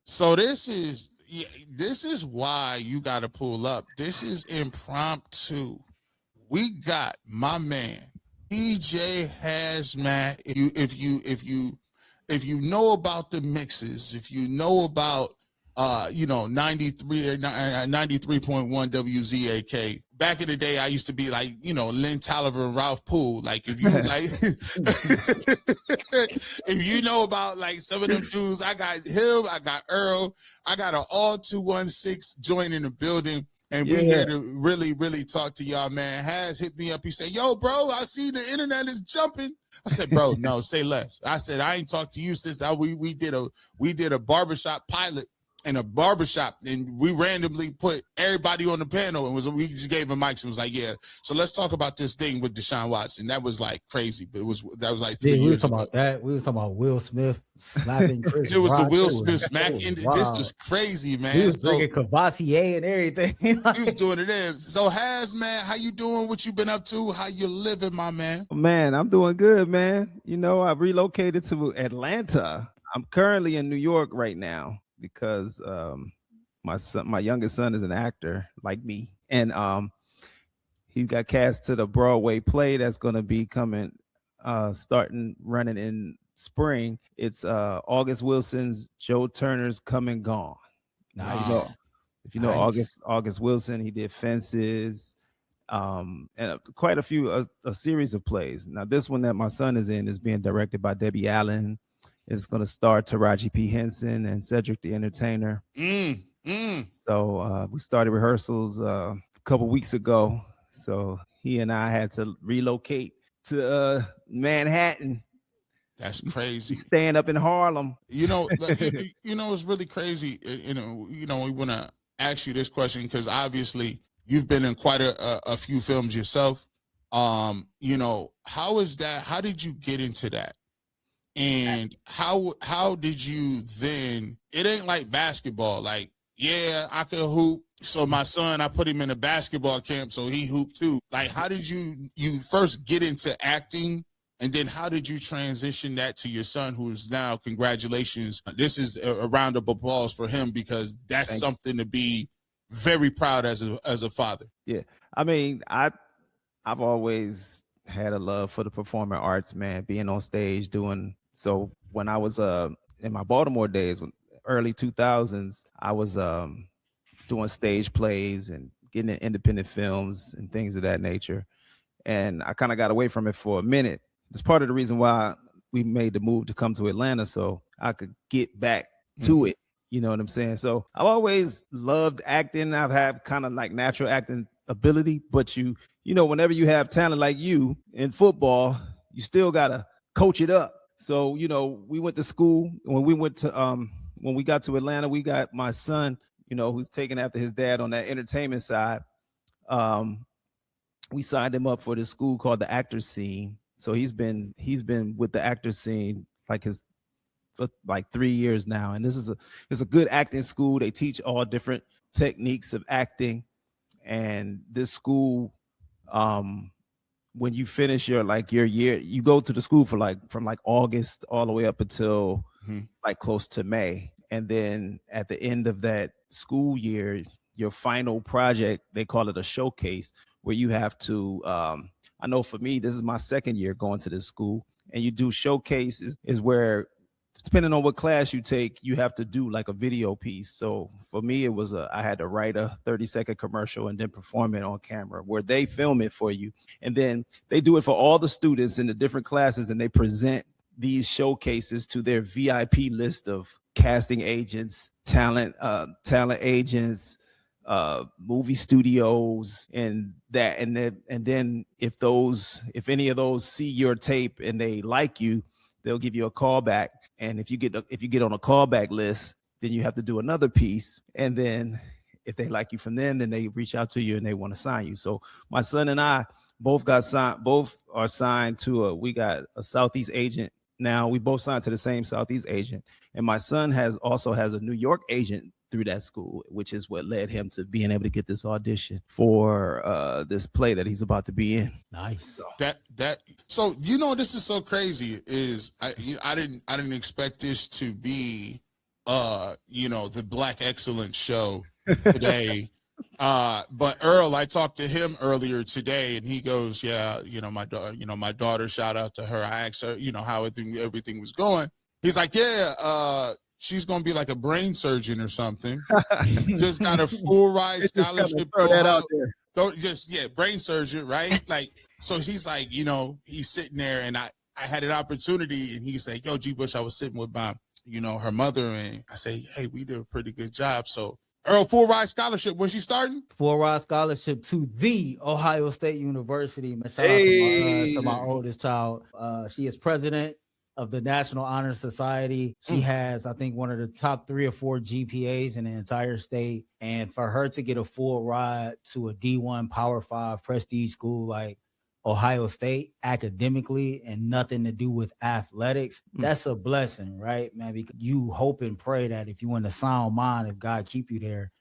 So this is why you got to pull up. This is impromptu. We got my man DJ Hazmatt. If you know about the mixes, if you know about 93.1 WZAK. Back in the day, I used to be like, Lynn Tolliver and Ralph Poole. Like, if you like, if you know about like some of them dudes, I got him, I got Earl, I got an all 216 joint in the building. And we here to really, really talk to y'all, man. Has hit me up. He said, yo, bro, I see the internet is jumping. I said, bro, no, say less. I said, I ain't talked to you since we did a barbershop pilot in a barbershop, and we randomly put everybody on the panel, and we just gave them mics and was like, yeah, so let's talk about this thing with Deshaun Watson. That was like crazy, but that was like 3 years ago. We was talking about that. We was talking about Will Smith slapping Chris It was Rock. the Will Smith smack. This is crazy, man. He was drinking Cavassier and everything. He was doing it in. So Hazmatt, how you doing? What you been up to? How you living, my man? Man, I'm doing good, man. I relocated to Atlanta. I'm currently in New York right now because my youngest son is an actor like me, and he got cast to the Broadway play that's going to be coming, starting running in spring. It's August Wilson's Joe Turner's Come and Gone. Nice. If you know August Wilson, he did Fences, and quite a series of plays. Now this one that my son is in is being directed by Debbie Allen. It's going to star Taraji P. Henson and Cedric the Entertainer. So we started rehearsals a couple weeks ago. So he and I had to relocate to Manhattan. That's crazy. Staying up in Harlem. It's really crazy. We want to ask you this question because obviously you've been in quite a few films yourself. How is that? How did you get into that? And how did you then? It ain't like basketball. Like, yeah, I could hoop. So my son, I put him in a basketball camp, so he hooped too. Like, how did you first get into acting, and then how did you transition that to your son, who's now, congratulations. This is a round of applause for him because that's something to be very proud as a father. Yeah, I mean, I've always had a love for the performing arts, man. Being on stage, doing. So when I was in my Baltimore days, early 2000s, I was doing stage plays and getting in independent films and things of that nature. And I kind of got away from it for a minute. It's part of the reason why we made the move to come to Atlanta, so I could get back to it. You know what I'm saying? So I've always loved acting. I've had kind of like natural acting ability, but whenever you have talent like you in football, you still gotta coach it up. So we went to school. When we got to Atlanta, we got my son, who's taking after his dad on that entertainment side. We signed him up for this school called the Actors Scene. So he's been with the Actors Scene for like 3 years now, and this is a good acting school. They teach all different techniques of acting, and this school, when you finish your year, you go to the school for from August all the way up until like close to May, and then at the end of that school year, your final project, they call it a showcase, where you have to. I know for me, this is my second year going to this school, and you do showcases is where, depending on what class you take, you have to do like a video piece. So for me, it was I had to write a 30-second commercial and then perform it on camera, where they film it for you. And then they do it for all the students in the different classes, and they present these showcases to their VIP list of casting agents, talent agents, movie studios, and then if any of those see your tape and they like you, they'll give you a call back. And if you get on a callback list, then you have to do another piece. And then if they like you from then they reach out to you and they want to sign you. So my son and I both are signed to we got a Southeast agent. Now we both signed to the same Southeast agent. And my son also has a New York agent through that school, which is what led him to being able to get this audition for this play that he's about to be in. Nice. So this is so crazy. Is I didn't expect this to be the Black Excellence show today. But Earl, I talked to him earlier today, and he goes, "Yeah, my daughter. Shout out to her. I asked her, how everything was going. He's like, yeah, she's gonna be like a brain surgeon or something. Just got a full ride scholarship. Throw that out there. Brain surgeon, right? Like, so he's like, he's sitting there, and I had an opportunity, and he's like, yo, G Bush, I was sitting with my, her mother, and I say, hey, we did a pretty good job. So Earl, full ride scholarship. When's she starting? Full ride scholarship to the Ohio State University. Shout out to my oldest child. She is president of the National Honor Society. She has, I think, one of the top 3 or 4 GPAs in the entire state. And for her to get a full ride to a D1 Power 5 prestige school like Ohio State academically and nothing to do with athletics, that's a blessing, right, man? Because you hope and pray that if you in a sound mind, if God keep you there,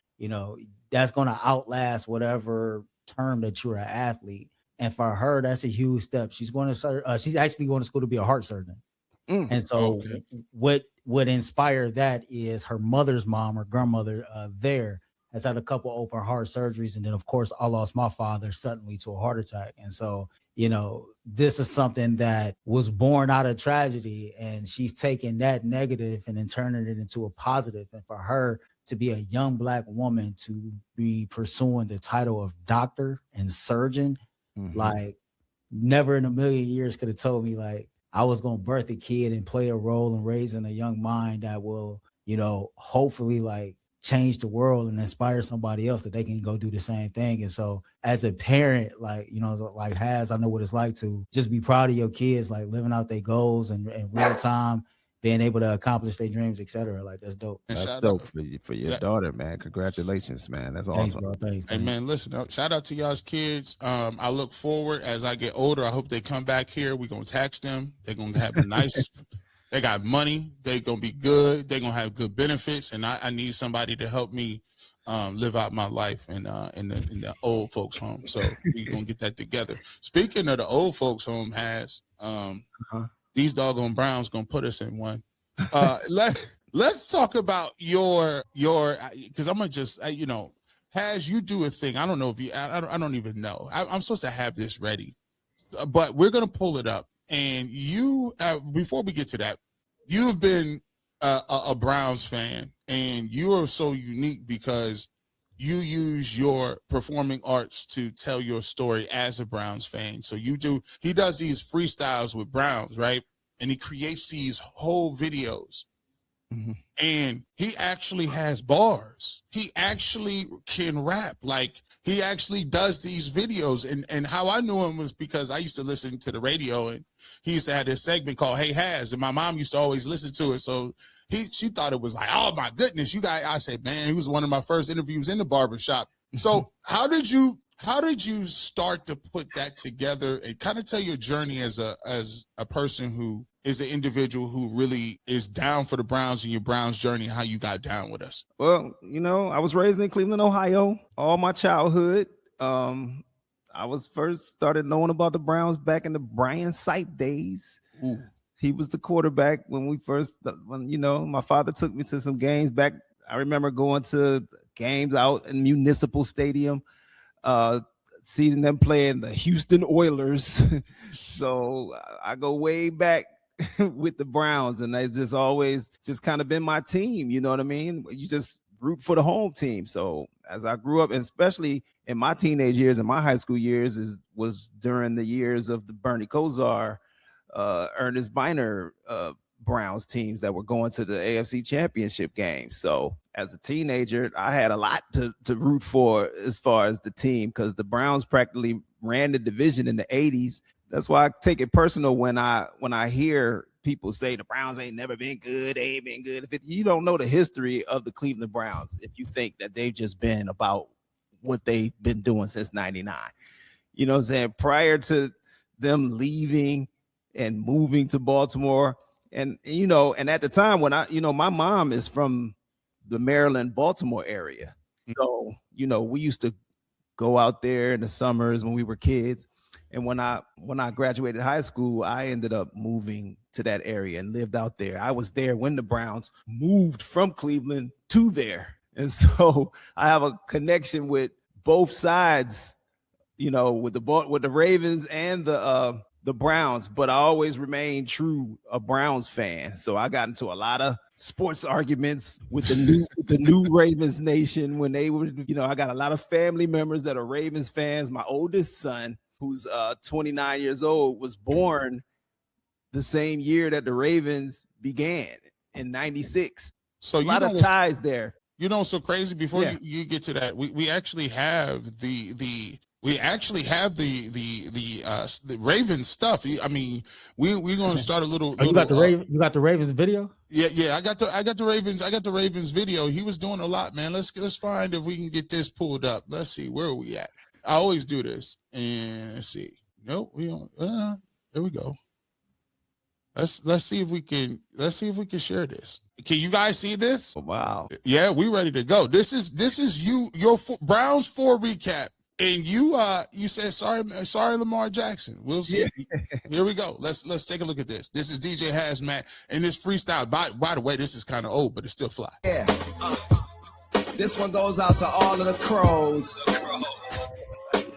that's going to outlast whatever term that you're an athlete. And for her, that's a huge step. She's actually going to school to be a heart surgeon. And so what inspired that is her mother's mom or grandmother there has had a couple open heart surgeries. And then, of course, I lost my father suddenly to a heart attack. And so, this is something that was born out of tragedy, and she's taking that negative and then turning it into a positive. And for her to be a young Black woman to be pursuing the title of doctor and surgeon, like never in a million years could have told me like I was going to birth a kid and play a role in raising a young mind that will, hopefully like change the world and inspire somebody else that they can go do the same thing. And so as a parent, like, like Haz, I know what it's like to just be proud of your kids, like living out their goals and in real time, being able to accomplish their dreams, etc. Like that's dope. That's dope for your daughter, man. Congratulations, man. That's awesome. Thanks, bro. Thanks. Hey, man, listen, shout out to y'all's kids. I look forward as I get older. I hope they come back here. We're going to tax them. They're going to have a nice, they got money. They're going to be good. They're going to have good benefits. And I need somebody to help me live out my life in the old folks home. So we're going to get that together. Speaking of the old folks home, these doggone Browns going to put us in one. Let's talk about your because I'm going to just, Haz, you do a thing. I don't know if you, I don't even know. I'm supposed to have this ready, but we're going to pull it up. And you, before we get to that, you've been a Browns fan, and you are so unique because you use your performing arts to tell your story as a Browns fan. So he does these freestyles with Browns, right? And he creates these whole videos. And he actually has bars. He actually can rap. Like, he actually does these videos. And how I knew him was because I used to listen to the radio, and he used to have this segment called Hey Haz, and my mom used to always listen to it. So she thought it was like, oh my goodness, you guys. I said, man, he was one of my first interviews in the barbershop. So how did you start to put that together and kind of tell your journey as a person who is an individual who really is down for the Browns and your Browns journey, and how you got down with us? Well, I was raised in Cleveland, Ohio, all my childhood. I was first started knowing about the Browns back in the Brian Sipe days. Ooh. He was the quarterback when my father took me to some games back. I remember going to games out in Municipal Stadium, seeing them playing the Houston Oilers. So I go way back with the Browns, and they just always just kind of been my team. You know what I mean? You just root for the home team. So as I grew up, and especially in my teenage years and my high school years, was during the years of the Bernie Kosar, Ernest Biner Browns teams that were going to the AFC Championship game. So as a teenager, I had a lot to root for as far as the team, because the Browns practically ran the division in the 80s. That's why I take it personal when I hear people say the Browns ain't never been good, they ain't been good. If you don't know the history of the Cleveland Browns, if you think that they've just been about what they've been doing since 99, you know what I'm saying? Prior to them leaving and moving to Baltimore, and at the time when my mom is from the Maryland, Baltimore area. So, we used to go out there in the summers when we were kids. And when I graduated high school, I ended up moving to that area and lived out there. I was there when the Browns moved from Cleveland to there. And so I have a connection with both sides, you know, with the Ravens and the Browns, but I always remained true a Browns fan. So I got into a lot of sports arguments with the new Ravens nation when they were, you know, I got a lot of family members that are Ravens fans. My oldest son, who's 29 years old, was born the same year that the Ravens began in 96. So a lot of ties there. You know, so crazy. Before you get to that, we actually have the Ravens stuff. I mean, we're gonna start a little. You got the Ravens video? Yeah. I got the Ravens video. He was doing a lot, man. Let's find if we can get this pulled up. Let's see, where are we at? I always do this, and let's see. Nope, we don't. There we go. Let's see if we can share this. Can you guys see this? Oh, wow. Yeah, we ready to go. This is your Browns 4 recap. And you said sorry Lamar Jackson. We'll see. Yeah. Here we go. Let's take a look at this. This is DJ Hazmatt and this freestyle. By the way, this is kind of old, but it's still fly. Yeah. This one goes out to all of the crows.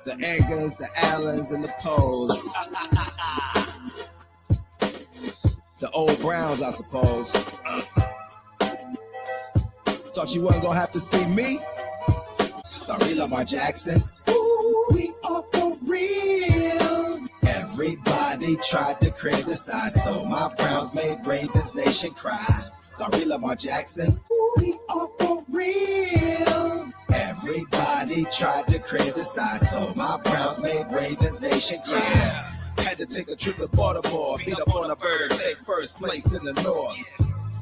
The Eggers, the Allens, and the Poes. The old Browns, I suppose. Thought you wasn't gonna have to see me? Sorry, Lamar Jackson. Ooh, we are for real. Everybody tried to criticize, so my Browns made Ravens Nation cry. Sorry, Lamar Jackson. Ooh, we are for real. Everybody tried to criticize, so my Browns made Ravens Nation cry. Yeah. Had to take a trip to Baltimore, beat up on a bird, take first place in the North.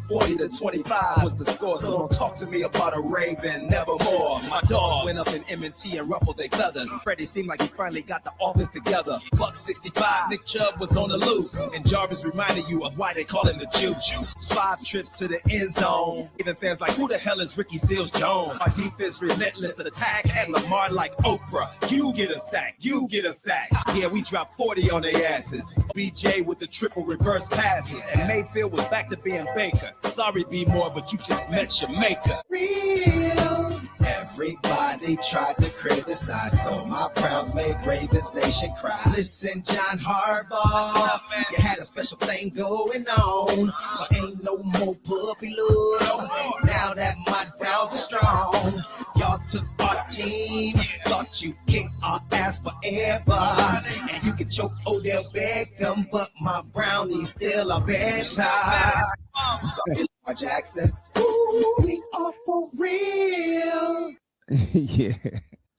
40-25 was the score, so don't talk to me about a Raven, nevermore. My dogs went up in M&T and ruffled their feathers. Freddie seemed like he finally got the office together. Buck 65, Nick Chubb was on the loose, and Jarvis reminded you of why they call him the Juice. 5 trips to the end zone. Even fans like, who the hell is Ricky Seals-Jones? Our defense relentless attack, and Lamar like Oprah. You get a sack, you get a sack. Yeah, we dropped 40 on their asses. BJ with the triple reverse passes, and Mayfield was back to being Baker. Sorry, be more, but you just met your maker. Real. Everybody tried to criticize, so my Browns made Ravens Nation cry. Listen, John Harbaugh, you had a special thing going on, but ain't no more puppy love. Now that my Browns are strong, y'all took our team, thought you kicked our ass forever, and you can choke Odell Beckham, but my Brownie's still a better. Sorry, Lamar Jackson. Ooh, we are for real. Yeah.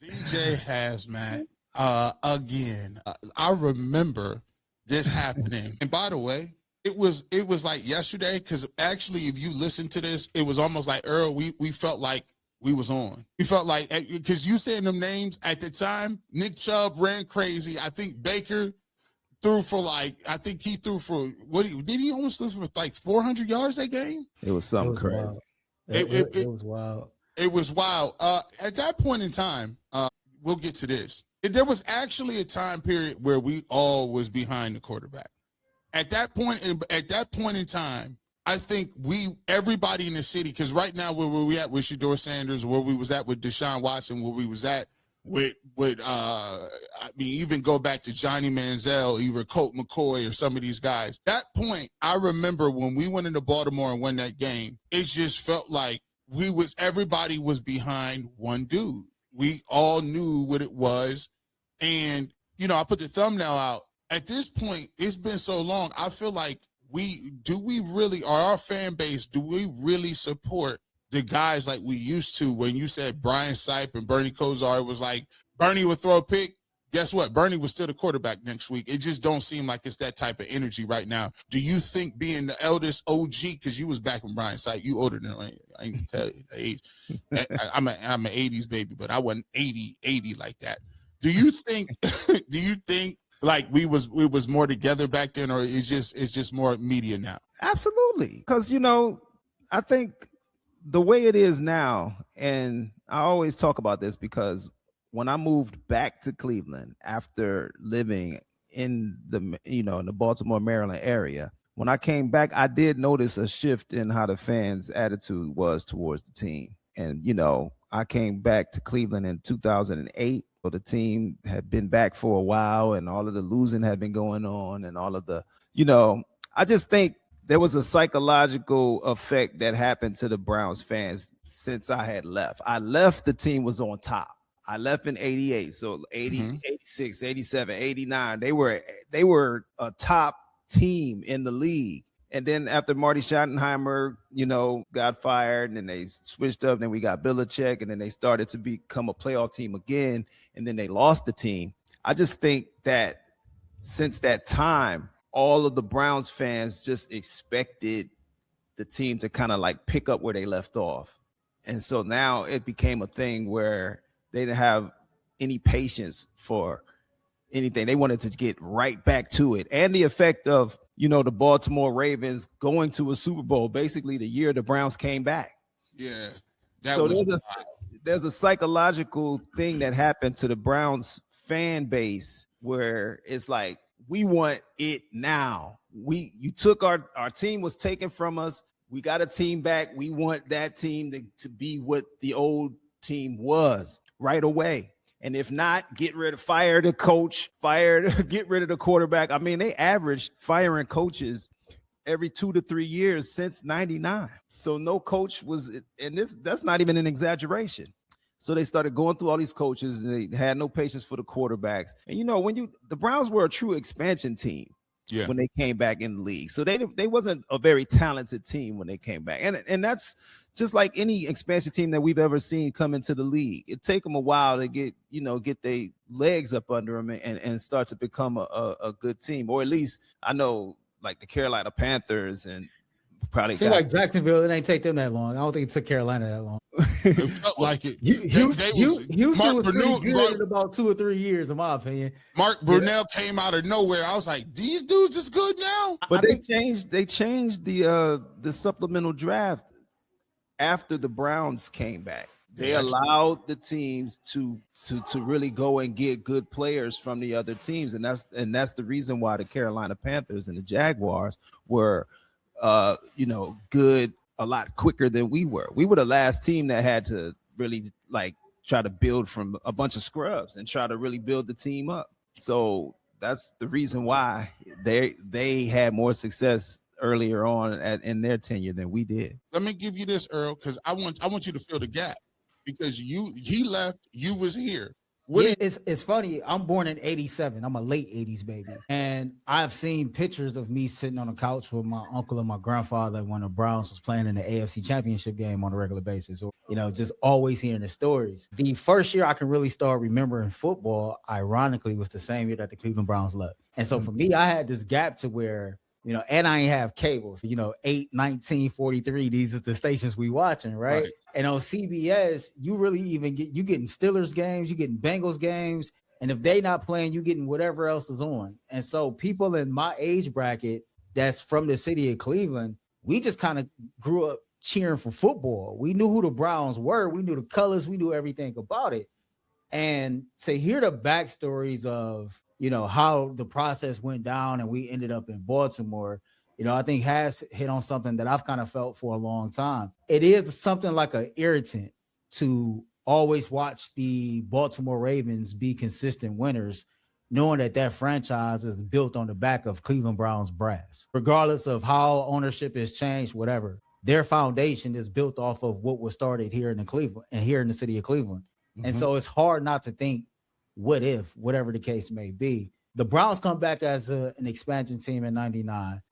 DJ Hazmatt. Again, I remember this happening. And by the way, it was like yesterday, because actually, if you listen to this, it was almost like Earl. We felt like we was on. We felt like, because you saying them names at the time, Nick Chubb ran crazy. I think Baker threw for did he almost threw for like 400 yards that game? It was something crazy. It was wild. It was wild. At that point in time, we'll get to this. There was actually a time period where we all was behind the quarterback. At that point in time, I think everybody in the city, because right now where we at with Shadur Sanders, where we was at with Deshaun Watson, where we was at with even go back to Johnny Manziel, either Colt McCoy or some of these guys. That point, I remember when we went into Baltimore and won that game, it just felt like everybody was behind one dude. We all knew what it was. And, I put the thumbnail out. At this point, it's been so long, I feel like our fan base, do we really support the guys like we used to? When you said Brian Sipe and Bernie Kosar, it was like Bernie would throw a pick. Guess what? Bernie was still the quarterback next week. It just don't seem like it's that type of energy right now. Do you think being the eldest OG, because you was back when Brian Sipe, you older than I ain't gonna tell you the age. I'm an 80s baby, but I wasn't 80 like that. Do you think like we was more together back then, or it's just more media now? Absolutely. Because I think the way it is now, and I always talk about this because when I moved back to Cleveland after living in the, in the Baltimore, Maryland area, when I came back, I did notice a shift in how the fans' attitude was towards the team. And, I came back to Cleveland in 2008. So the team had been back for a while and all of the losing had been going on and all of the, I just think there was a psychological effect that happened to the Browns fans since I had left. I left, the team was on top. I left in 88. So 80, 86, 87, 89, they were a top team in the league. And then after Marty Schottenheimer, got fired, and then they switched up, then we got Belichick, and then they started to become a playoff team again, and then they lost the team. I just think that since that time, all of the Browns fans just expected the team to kind of like pick up where they left off. And so now it became a thing where they didn't have any patience for anything. They wanted to get right back to it. And the effect of, the Baltimore Ravens going to a Super Bowl, basically the year the Browns came back. Yeah. So there's a psychological thing that happened to the Browns fan base where it's like, we want it now. You took our team was taken from us. We got a team back. We want that team to be what the old team was right away. And if not, fire the coach, get rid of the quarterback. I mean, they averaged firing coaches every 2 to 3 years since 99. So no coach was, and that's not even an exaggeration. So they started going through all these coaches, and they had no patience for the quarterbacks. And the Browns were a true expansion team when they came back in the league. So they wasn't a very talented team when they came back. And that's just like any expansion team that we've ever seen come into the league. It take them a while to get their legs up under them and start to become a good team. Or at least I know like the Carolina Panthers and probably seems like Jacksonville, it ain't take them that long. I don't think it took Carolina that long. It felt like it. Houston was pretty good in about 2 or 3 years, in my opinion. Mark Brunell came out of nowhere. I was like, these dudes is good now. But they changed the supplemental draft after the Browns came back. They allowed the teams to really go and get good players from the other teams, and that's the reason why the Carolina Panthers and the Jaguars were good a lot quicker than we were. We were the last team that had to really like try to build from a bunch of scrubs and try to really build the team up. So that's the reason why they had more success earlier on in their tenure than we did. Let me give you this, Earl, because I want you to fill the gap, because he left, you was here. It's funny. I'm born in 87. I'm a late 80s baby. And I've seen pictures of me sitting on a couch with my uncle and my grandfather when the Browns was playing in the AFC Championship game on a regular basis. Or, just always hearing the stories. The first year I can really start remembering football, ironically, was the same year that the Cleveland Browns left. And so for me, I had this gap to where, and I ain't have cables, 8, 19, 43. These are the stations we watching, right? And on CBS, you really even you getting Steelers games, you getting Bengals games. And if they not playing, you getting whatever else is on. And so people in my age bracket that's from the city of Cleveland, we just kind of grew up cheering for football. We knew who the Browns were. We knew the colors. We knew everything about it. And to hear the backstories of, how the process went down and we ended up in Baltimore, I think has hit on something that I've kind of felt for a long time. It is something like an irritant to always watch the Baltimore Ravens be consistent winners, knowing that franchise is built on the back of Cleveland Browns brass. Regardless of how ownership has changed, whatever, their foundation is built off of what was started here in Cleveland and here in the city of Cleveland. Mm-hmm. And so it's hard not to think, what if, whatever the case may be. The Browns come back as an expansion team in 99.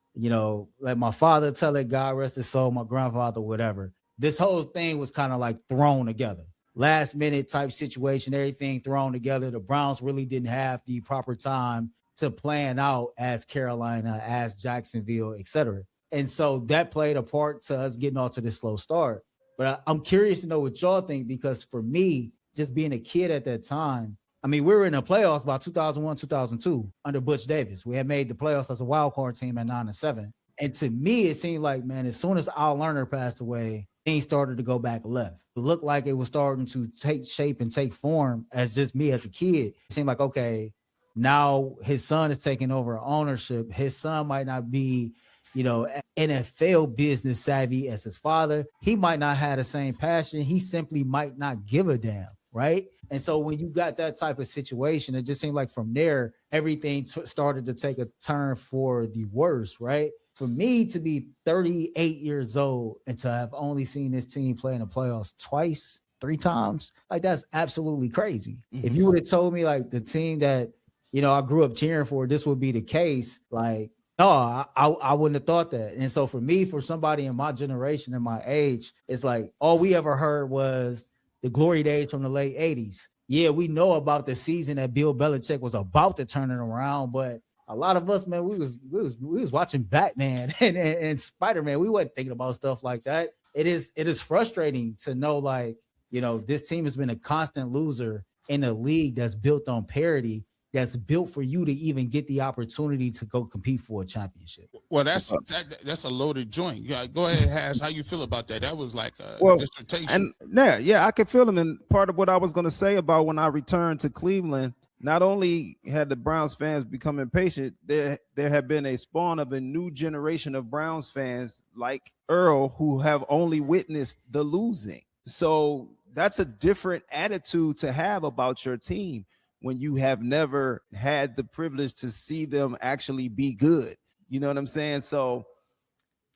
Like my father tell it, God rest his soul, my grandfather, whatever. This whole thing was kind of like thrown together. Last minute type situation, everything thrown together. The Browns really didn't have the proper time to plan out as Carolina, as Jacksonville, etc. And so that played a part to us getting off to this slow start. But I'm curious to know what y'all think, because for me, just being a kid at that time, we were in the playoffs by 2001, 2002 under Butch Davis. We had made the playoffs as a wild card team at 9-7. And to me, it seemed like, man, as soon as Al Lerner passed away, things started to go back left. It looked like it was starting to take shape and take form as just me as a kid. It seemed like, okay, now his son is taking over ownership. His son might not be, NFL business savvy as his father. He might not have the same passion. He simply might not give a damn, right? And so when you got that type of situation, it just seemed like from there, everything started to take a turn for the worse, right? For me to be 38 years old and to have only seen this team play in the playoffs twice, 3 times, like that's absolutely crazy. Mm-hmm. If you would have told me like the team that, I grew up cheering for, this would be the case, like, no, I wouldn't have thought that. And so for me, for somebody in my generation and my age, it's like all we ever heard was the glory days from the late 80s. Yeah, we know about the season that Bill Belichick was about to turn it around, but a lot of us, man, we was watching Batman and Spider-Man. We wasn't thinking about stuff like that. It is frustrating to know, like, this team has been a constant loser in a league that's built on parity, that's built for you to even get the opportunity to go compete for a championship. Well, that's a loaded joint. Yeah, go ahead, Haz. How you feel about that? That was like a dissertation. And yeah, I can feel them. And part of what I was going to say about when I returned to Cleveland, not only had the Browns fans become impatient, there have been a spawn of a new generation of Browns fans like Earl who have only witnessed the losing. So that's a different attitude to have about your team when you have never had the privilege to see them actually be good. You know what I'm saying? So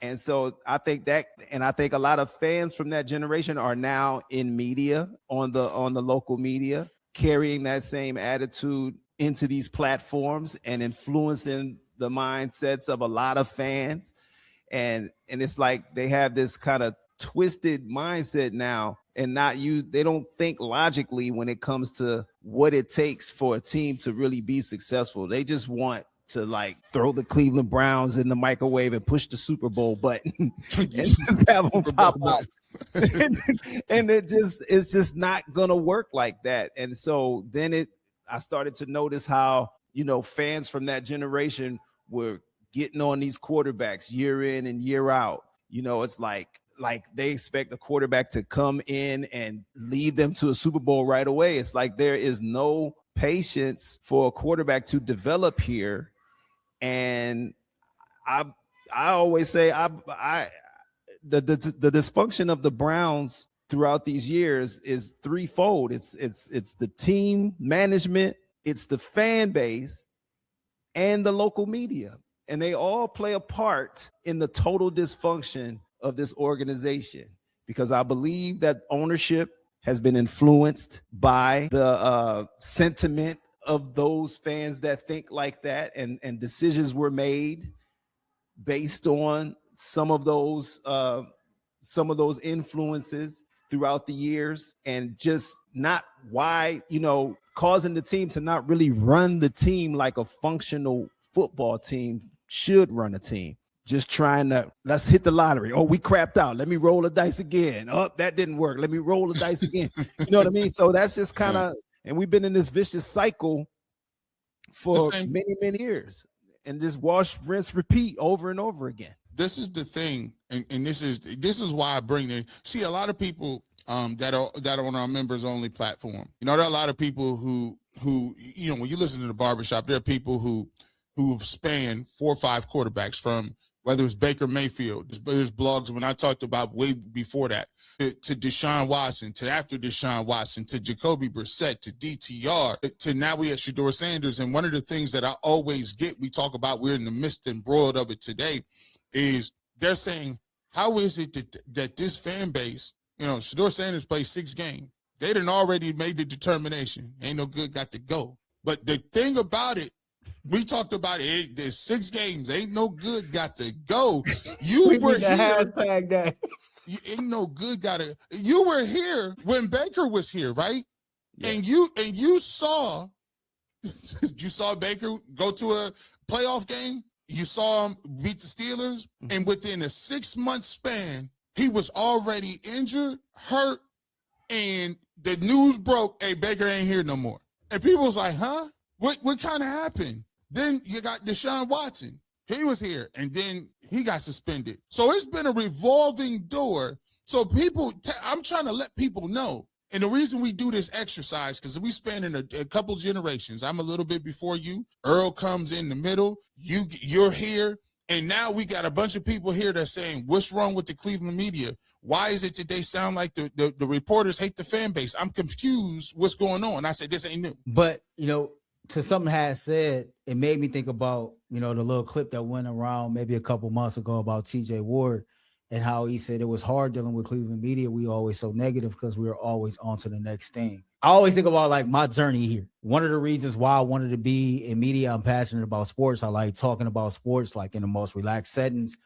I think that, and I think a lot of fans from that generation are now in media, on the local media, carrying that same attitude into these platforms and influencing the mindsets of a lot of fans. And it's like they have this kind of twisted mindset now, and they don't think logically when it comes to what it takes for a team to really be successful. They just want to like throw the Cleveland Browns in the microwave and push the Super Bowl button and just have them pop out. And it's just not gonna work like that. And so then I started to notice how, fans from that generation were getting on these quarterbacks year in and year out. It's like they expect the quarterback to come in and lead them to a Super Bowl right away. It's like there is no patience for a quarterback to develop here. And I always say the dysfunction of the Browns throughout these years is threefold. It's the team management, it's the fan base, and the local media. And they all play a part in the total dysfunction of this organization, because I believe that ownership has been influenced by the sentiment of those fans that think like that, and decisions were made based on some of those influences throughout the years, and just not causing the team to not really run the team like a functional football team should run a team. Just trying to, let's hit the lottery. Oh, we crapped out. Let me roll the dice again. Oh, that didn't work. Let me roll the dice again. You know what I mean? So that's just kind of, and we've been in this vicious cycle for many, many years, and just wash, rinse, repeat over and over again. This is the thing, and this is why I bring it. See, a lot of people that are on our members only platform. There are a lot of people who when you listen to the barbershop, there are people who've spanned 4 or 5 quarterbacks, from whether it's Baker Mayfield. There's blogs when I talked about way before that, to Deshaun Watson, to after Deshaun Watson, to Jacoby Brissett, to DTR, to now we have Shadur Sanders. And one of the things that I always get, we talk about, we're in the midst and broad of it today, is they're saying, how is it that this fan base, Shadur Sanders played 6 games. They done already made the determination. Ain't no good, got to go. But the thing about it, we talked about it. There's 6 games. Ain't no good. Got to go. You were here. Hashtag that. Ain't no good. Got to. You were here when Baker was here, right? Yes. And you saw Baker go to a playoff game. You saw him beat the Steelers, and within a 6-month span, he was already injured, hurt, and the news broke. Hey, Baker ain't here no more. And people was like, huh? What kind of happened? Then you got Deshaun Watson. He was here, and then he got suspended. So it's been a revolving door So I'm trying to let people know. And the reason we do this exercise, because we span in a couple generations. I'm a little bit before you. Earl comes in the middle. You're here. And now we got a bunch of people here that's saying, what's wrong with the Cleveland media? Why is it that they sound like the reporters hate the fan base? I'm confused what's going on. I said, this ain't new. But, to something Has said, it made me think about, the little clip that went around maybe a couple months ago about TJ Ward and how he said it was hard dealing with Cleveland media. We always so negative because we were always on to the next thing. I always think about like my journey here. One of the reasons why I wanted to be in media, I'm passionate about sports. I like talking about sports like in the most relaxed settings,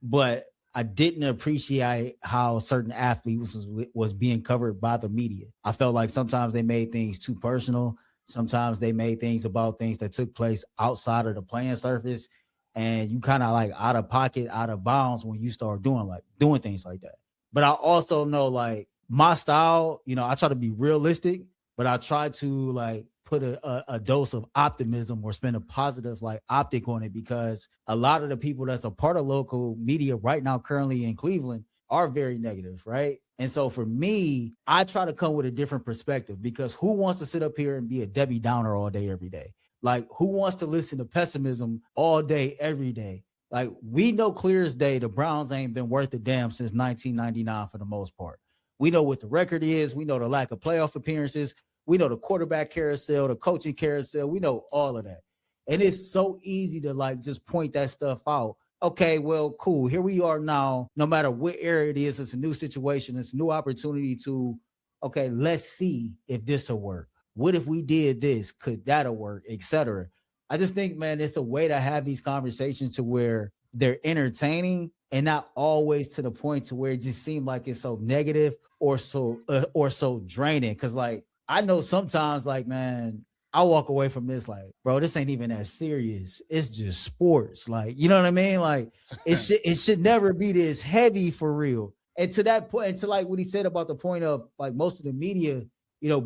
but I didn't appreciate how certain athletes was being covered by the media. I felt like sometimes they made things too personal. Sometimes they made things about things that took place outside of the playing surface. And you kind of like out of pocket, out of bounds when you start doing things like that. But I also know like my style, I try to be realistic, but I try to like put a dose of optimism or spend a positive like optic on it, because a lot of the people that's a part of local media right now currently in Cleveland are very negative, right? And so for me, I try to come with a different perspective, because who wants to sit up here and be a Debbie Downer all day, every day? Like, who wants to listen to pessimism all day, every day? Like, we know clear as day the Browns ain't been worth a damn since 1999 for the most part. We know what the record is. We know the lack of playoff appearances. We know the quarterback carousel, the coaching carousel. We know all of that. And it's so easy to like just point that stuff out. Okay, well, cool. Here we are now. No matter what area it is, it's a new situation. It's a new opportunity to, okay, let's see if this will work. What if we did this? Could that'll work, etc. I just think, man, it's a way to have these conversations to where they're entertaining and not always to the point to where it just seems like it's so negative or so draining. Because, like, I know sometimes, like, man, I walk away from this like, bro, this ain't even that serious. It's just sports. Like, you know what I mean? Like, it should never be this heavy for real. And to that point, and to like what he said about the point of like most of the media,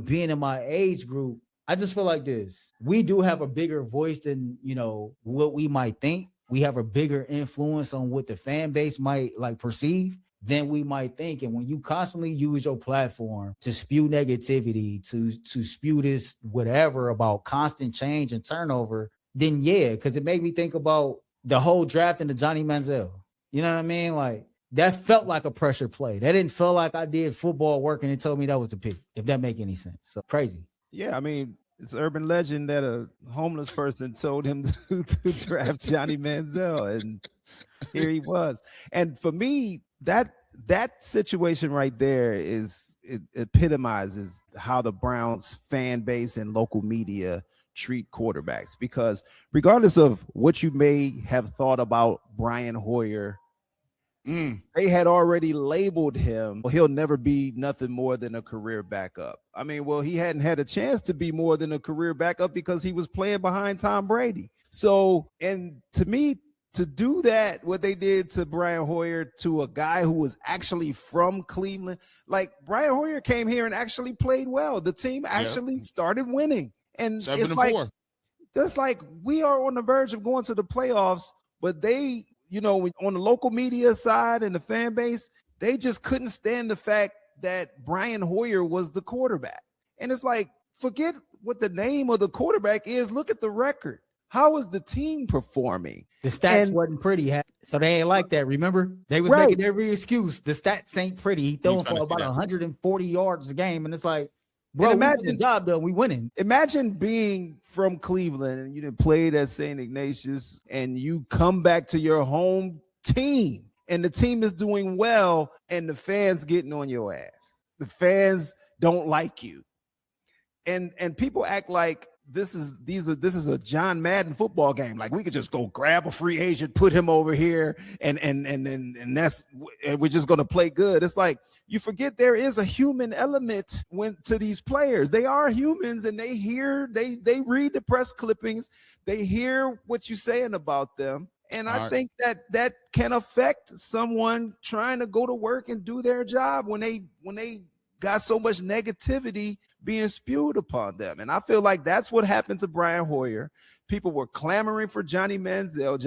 being in my age group, I just feel like this. We do have a bigger voice than, what we might think. We have a bigger influence on what the fan base might like perceive than we might think. And when you constantly use your platform to spew negativity, to spew this whatever about constant change and turnover, then yeah, because it made me think about the whole draft into Johnny Manziel. You know what I mean? Like, that felt like a pressure play. That didn't feel like I did football work and it told me that was the pick, if that make any sense. So crazy. Yeah, I mean, it's urban legend that a homeless person told him to draft Johnny Manziel, and here he was. And for me, that situation right there it epitomizes how the Browns fan base and local media treat quarterbacks, because regardless of what you may have thought about Brian Hoyer, they had already labeled him, well, he'll never be nothing more than a career backup. I mean, well, he hadn't had a chance to be more than a career backup because he was playing behind Tom Brady. So, and to me, to do that, what they did to Brian Hoyer, to a guy who was actually from Cleveland, like Brian Hoyer came here and actually played well. The team actually started winning. And it's like, that's like we are on the verge of going to the playoffs, but they, on the local media side and the fan base, they just couldn't stand the fact that Brian Hoyer was the quarterback. And it's like, forget what the name of the quarterback is. Look at the record. How is the team performing? The stats wasn't pretty, so they ain't like that. Remember, they was making every excuse. The stats ain't pretty. He throwing for about 140 yards a game, and it's like, bro, imagine the job done. We winning. Imagine being from Cleveland and you done played at St. Ignatius, and you come back to your home team, and the team is doing well, and the fans getting on your ass. The fans don't like you, and people act like this is a John Madden football game. Like we could just go grab a free agent, put him over here, and we're just gonna play good. It's like you forget there is a human element to these players. They are humans, and they read the press clippings, they hear what you're saying about them. And I think that can affect someone trying to go to work and do their job when they got so much negativity being spewed upon them. And I feel like that's what happened to Brian Hoyer. People were clamoring for Johnny Manziel,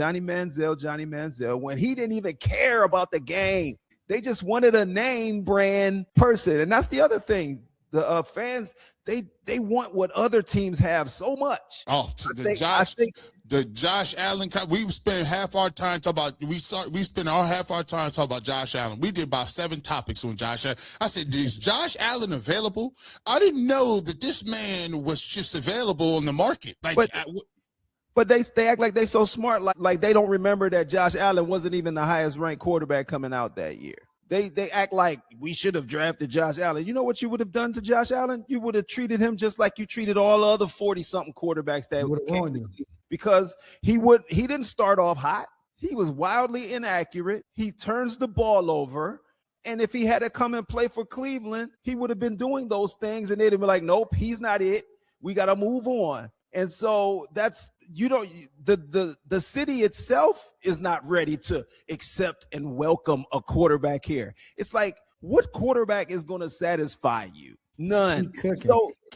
when he didn't even care about the game. They just wanted a name brand person. And that's the other thing. The fans, they want what other teams have so much. Oh, the Josh Allen. We spent half our time talking about. We spent half our time talking about Josh Allen. We did about 7 topics on Josh Allen. I said, "Is Josh Allen available?" I didn't know that this man was just available on the market. But they act like they so smart, like they don't remember that Josh Allen wasn't even the highest ranked quarterback coming out that year. They act like we should have drafted Josh Allen. You know what you would have done to Josh Allen? You would have treated him just like you treated all other 40-something quarterbacks that came to, because he didn't start off hot. He was wildly inaccurate. He turns the ball over. And if he had to come and play for Cleveland, he would have been doing those things, and they'd have been like, nope, he's not it. We got to move on. And so that's, the city itself is not ready to accept and welcome a quarterback here. It's like, what quarterback is going to satisfy you? None.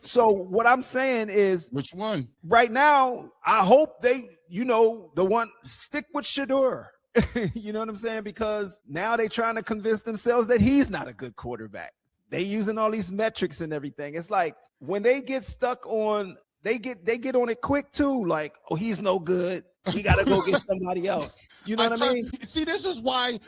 So what I'm saying is, which one? Right now, I hope they, the one, stick with Shedeur. You know what I'm saying? Because now they're trying to convince themselves that he's not a good quarterback. They using all these metrics and everything. It's like when they get stuck on, they get on it quick too. Like, oh, he's no good. We got to go get somebody else. You know what I mean? See, this is why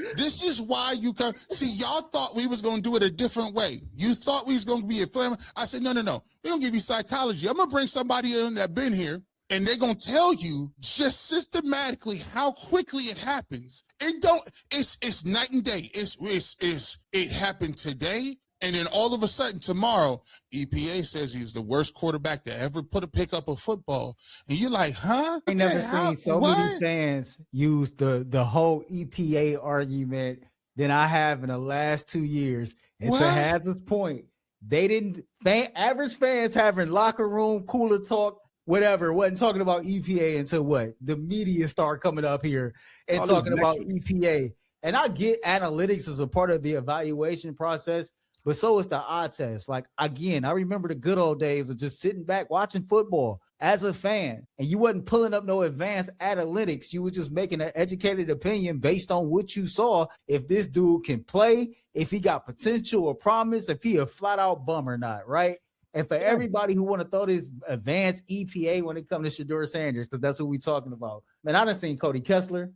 you can see, y'all thought we was going to do it a different way. You thought we was going to be a flame. I said, no. We're going to give you psychology. I'm going to bring somebody in that been here, and they're going to tell you just systematically how quickly it happens. It's night and day. It happened today. And then all of a sudden tomorrow, EPA says he was the worst quarterback to ever pick up a football. And you're like, huh? I never seen so many fans use the whole EPA argument than I have in the last 2 years. And to Haz's point, average fans having locker room, cooler talk, whatever, wasn't talking about EPA until the media start coming up here and talking about EPA. And I get analytics as a part of the evaluation process, but so is the eye test. Like, again, I remember the good old days of just sitting back watching football as a fan, and you wasn't pulling up no advanced analytics. You was just making an educated opinion based on what you saw. If this dude can play, if he got potential or promise, if he a flat out bum or not, right? And for everybody who want to throw this advanced EPA when it comes to Shadur Sanders, because that's what we talking about. Man, I done seen Cody Kessler.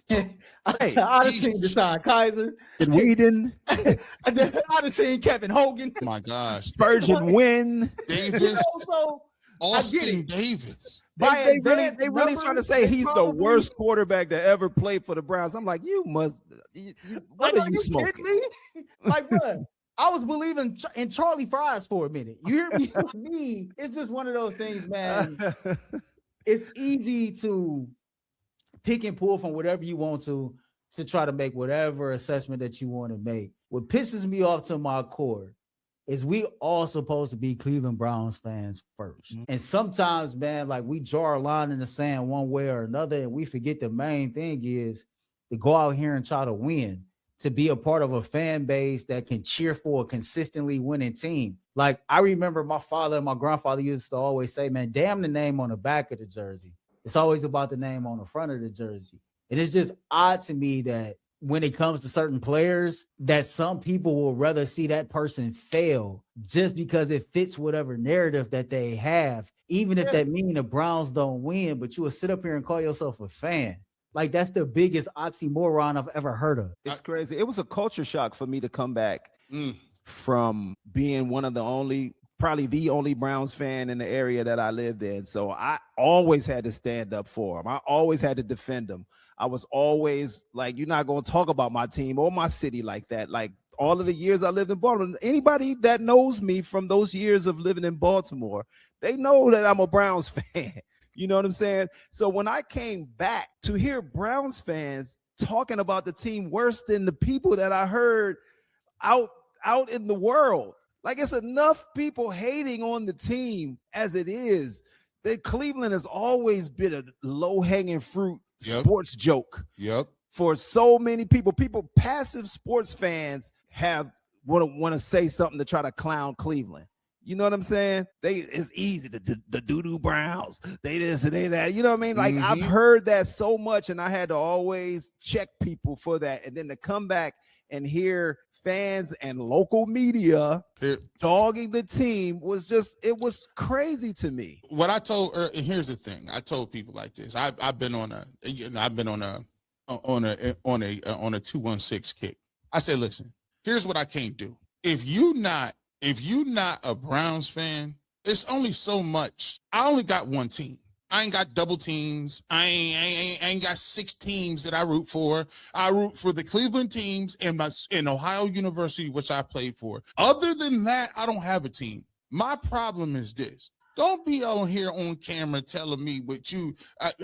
I done seen Deshaun Kaiser and Whedon. I done seen Kevin Hogan. Oh my gosh, Spurgeon Wynn, Davis, Austin Davis. They really trying to say he's the worst quarterback to ever play for the Browns. I'm like, what are you smoking? Me? Like, bro, I was believing in Charlie Fries for a minute. You hear me? Me, it's just one of those things, man. It's easy to pick and pull from whatever you want to try to make whatever assessment that you want to make. What pisses me off to my core is we all supposed to be Cleveland Browns fans first. Mm-hmm. And sometimes, man, like we draw a line in the sand one way or another, and we forget the main thing is to go out here and try to win, to be a part of a fan base that can cheer for a consistently winning team. Like, I remember my father and my grandfather used to always say, man, damn the name on the back of the jersey. It's always about the name on the front of the jersey. And it's just odd to me that when it comes to certain players, that some people will rather see that person fail just because it fits whatever narrative that they have, even if that means the Browns don't win, but you will sit up here and call yourself a fan. Like, that's the biggest oxymoron I've ever heard of. It's crazy. It was a culture shock for me to come back from being one of the only, probably the only Browns fan in the area that I lived in. So I always had to stand up for them. I always had to defend them. I was always like, you're not going to talk about my team or my city like that. Like, all of the years I lived in Baltimore, anybody that knows me from those years of living in Baltimore, they know that I'm a Browns fan. You know what I'm saying? So when I came back to hear Browns fans talking about the team worse than the people that I heard out in the world, like, it's enough people hating on the team as it is. That Cleveland has always been a low-hanging fruit sports joke. For so many people. Passive sports fans want to say something to try to clown Cleveland. You know what I'm saying? It's easy. The doo-doo Browns. They this and they that. You know what I mean? Like I've heard that so much, and I had to always check people for that. And then to come back and hear fans and local media dogging the team was crazy to me. What I told, and here's the thing, I told people like this. I've been on a 216 kick. I said, listen, here's what I can't do. If you not a Browns fan, it's only so much. I only got one team. I ain't got double teams. I ain't got 6 teams that I root for. I root for the Cleveland teams and Ohio University, which I played for. Other than that, I don't have a team. My problem is this. Don't be on here on camera telling me what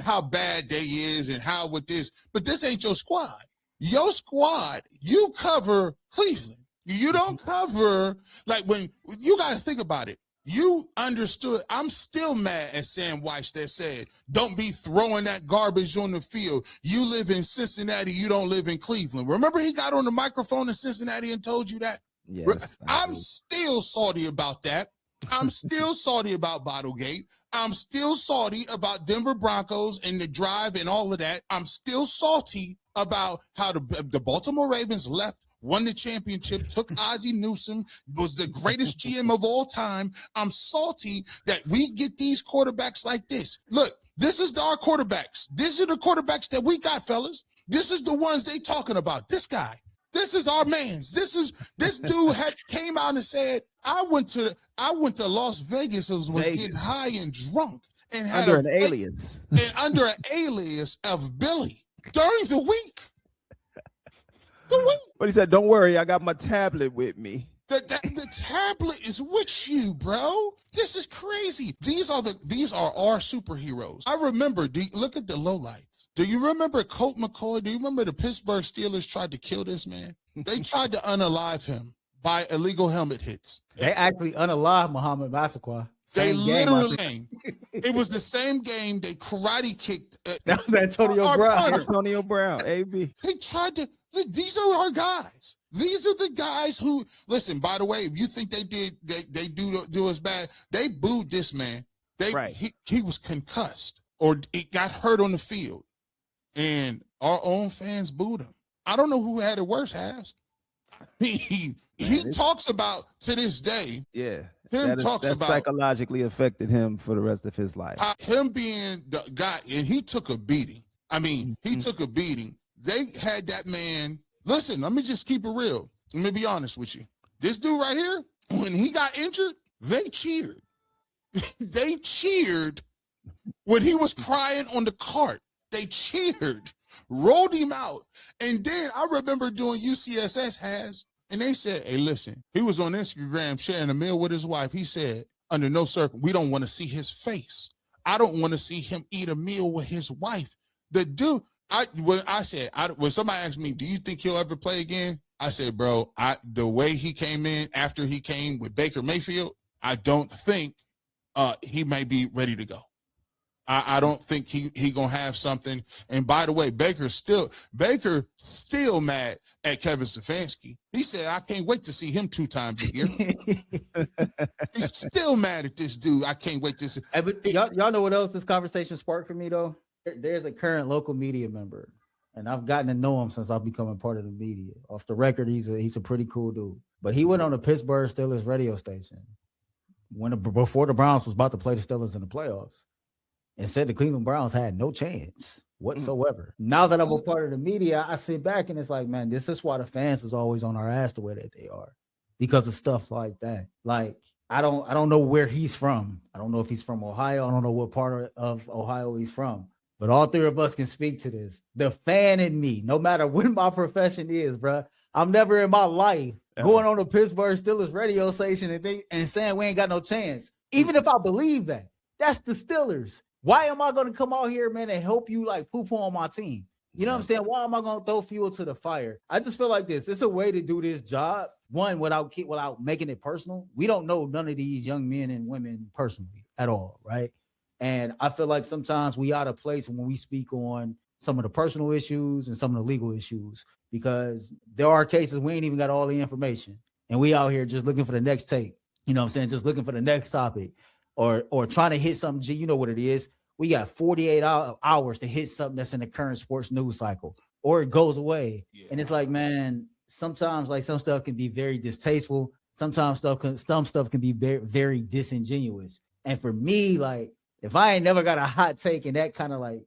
how bad they is and how with this, but this ain't your squad. Your squad, you cover Cleveland. You don't cover, like when you got to think about it. You understood. I'm still mad at Sam Weiss that said, don't be throwing that garbage on the field. You live in Cincinnati. You don't live in Cleveland. Remember he got on the microphone in Cincinnati and told you that? Yes. I'm still salty about that. I'm still salty about Bottlegate. I'm still salty about Denver Broncos and the drive and all of that. I'm still salty about how the Baltimore Ravens won the championship, took Ozzie Newsome, was the greatest GM of all time. I'm salty that we get these quarterbacks like this. Look, this is our quarterbacks. These are the quarterbacks that we got, fellas. This is the ones they talking about. This guy. This is our man's. This dude came out and said, I went to Las Vegas and was getting high and drunk and had under an alias. And under an alias of Billy during the week. But he said, don't worry, I got my tablet with me. The tablet is with you, bro. This is crazy. These are our superheroes. I remember, look at the lowlights. Do you remember Colt McCoy? Do you remember the Pittsburgh Steelers tried to kill this man? They tried to unalive him by illegal helmet hits. They actually unalived Muhammad Massaquoi. They literally, it was the same game they karate kicked. That was Antonio Brown. Antonio Brown, AB. They tried to. These are our guys. These are the guys who listen. By the way, if you think they do us bad, they booed this man. He was concussed or it got hurt on the field, and our own fans booed him. I don't know who had it worse, Has. He talks about to this day. Yeah, that psychologically affected him for the rest of his life. Him being the guy, and he took a beating. I mean, he took a beating. They had that man. Listen, let me just keep it real. Let me be honest with you. This dude right here, when he got injured, they cheered. They cheered when he was crying on the cart. They cheered, rolled him out. And then I remember doing UCSS Has, and they said, hey, listen, he was on Instagram sharing a meal with his wife. He said, under no circumstance, we don't want to see his face. I don't want to see him eat a meal with his wife. The dude, when somebody asked me, do you think he'll ever play again? I said, bro, the way he came in after he came with Baker Mayfield, I don't think he may be ready to go. I don't think he gonna have something. And by the way, Baker still mad at Kevin Stefanski. He said, I can't wait to see him 2 times a year. He's still mad at this dude. I can't wait to see. Hey, but y'all know what else this conversation sparked for me though? There's a current local media member, and I've gotten to know him since I've become a part of the media. Off the record, he's a pretty cool dude. But he went on the Pittsburgh Steelers radio station before the Browns was about to play the Steelers in the playoffs, and said the Cleveland Browns had no chance whatsoever. Now that I'm a part of the media, I sit back and it's like, man, this is why the fans is always on our ass the way that they are, because of stuff like that. Like, I don't know where he's from. I don't know if he's from Ohio. I don't know what part of Ohio he's from. But all 3 of us can speak to this. The fan in me, no matter what my profession is, bro, I'm never in my life going on a Pittsburgh Steelers radio station and saying we ain't got no chance. Even if I believe that, that's the Steelers. Why am I going to come out here, man, and help you like poo-poo on my team? You know what I'm saying? Why am I going to throw fuel to the fire? I just feel like this. It's a way to do this job. One, without making it personal. We don't know none of these young men and women personally at all, right? And I feel like sometimes we out of place when we speak on some of the personal issues and some of the legal issues, because there are cases we ain't even got all the information. And we out here just looking for the next take. You know what I'm saying? Just looking for the next topic or trying to hit something. G, you know what it is. We got 48 hours to hit something that's in the current sports news cycle, or it goes away. Yeah. And it's like, man, sometimes like some stuff can be very distasteful. Sometimes some stuff can be very, very disingenuous. And for me, like, if I ain't never got a hot take and that kind of like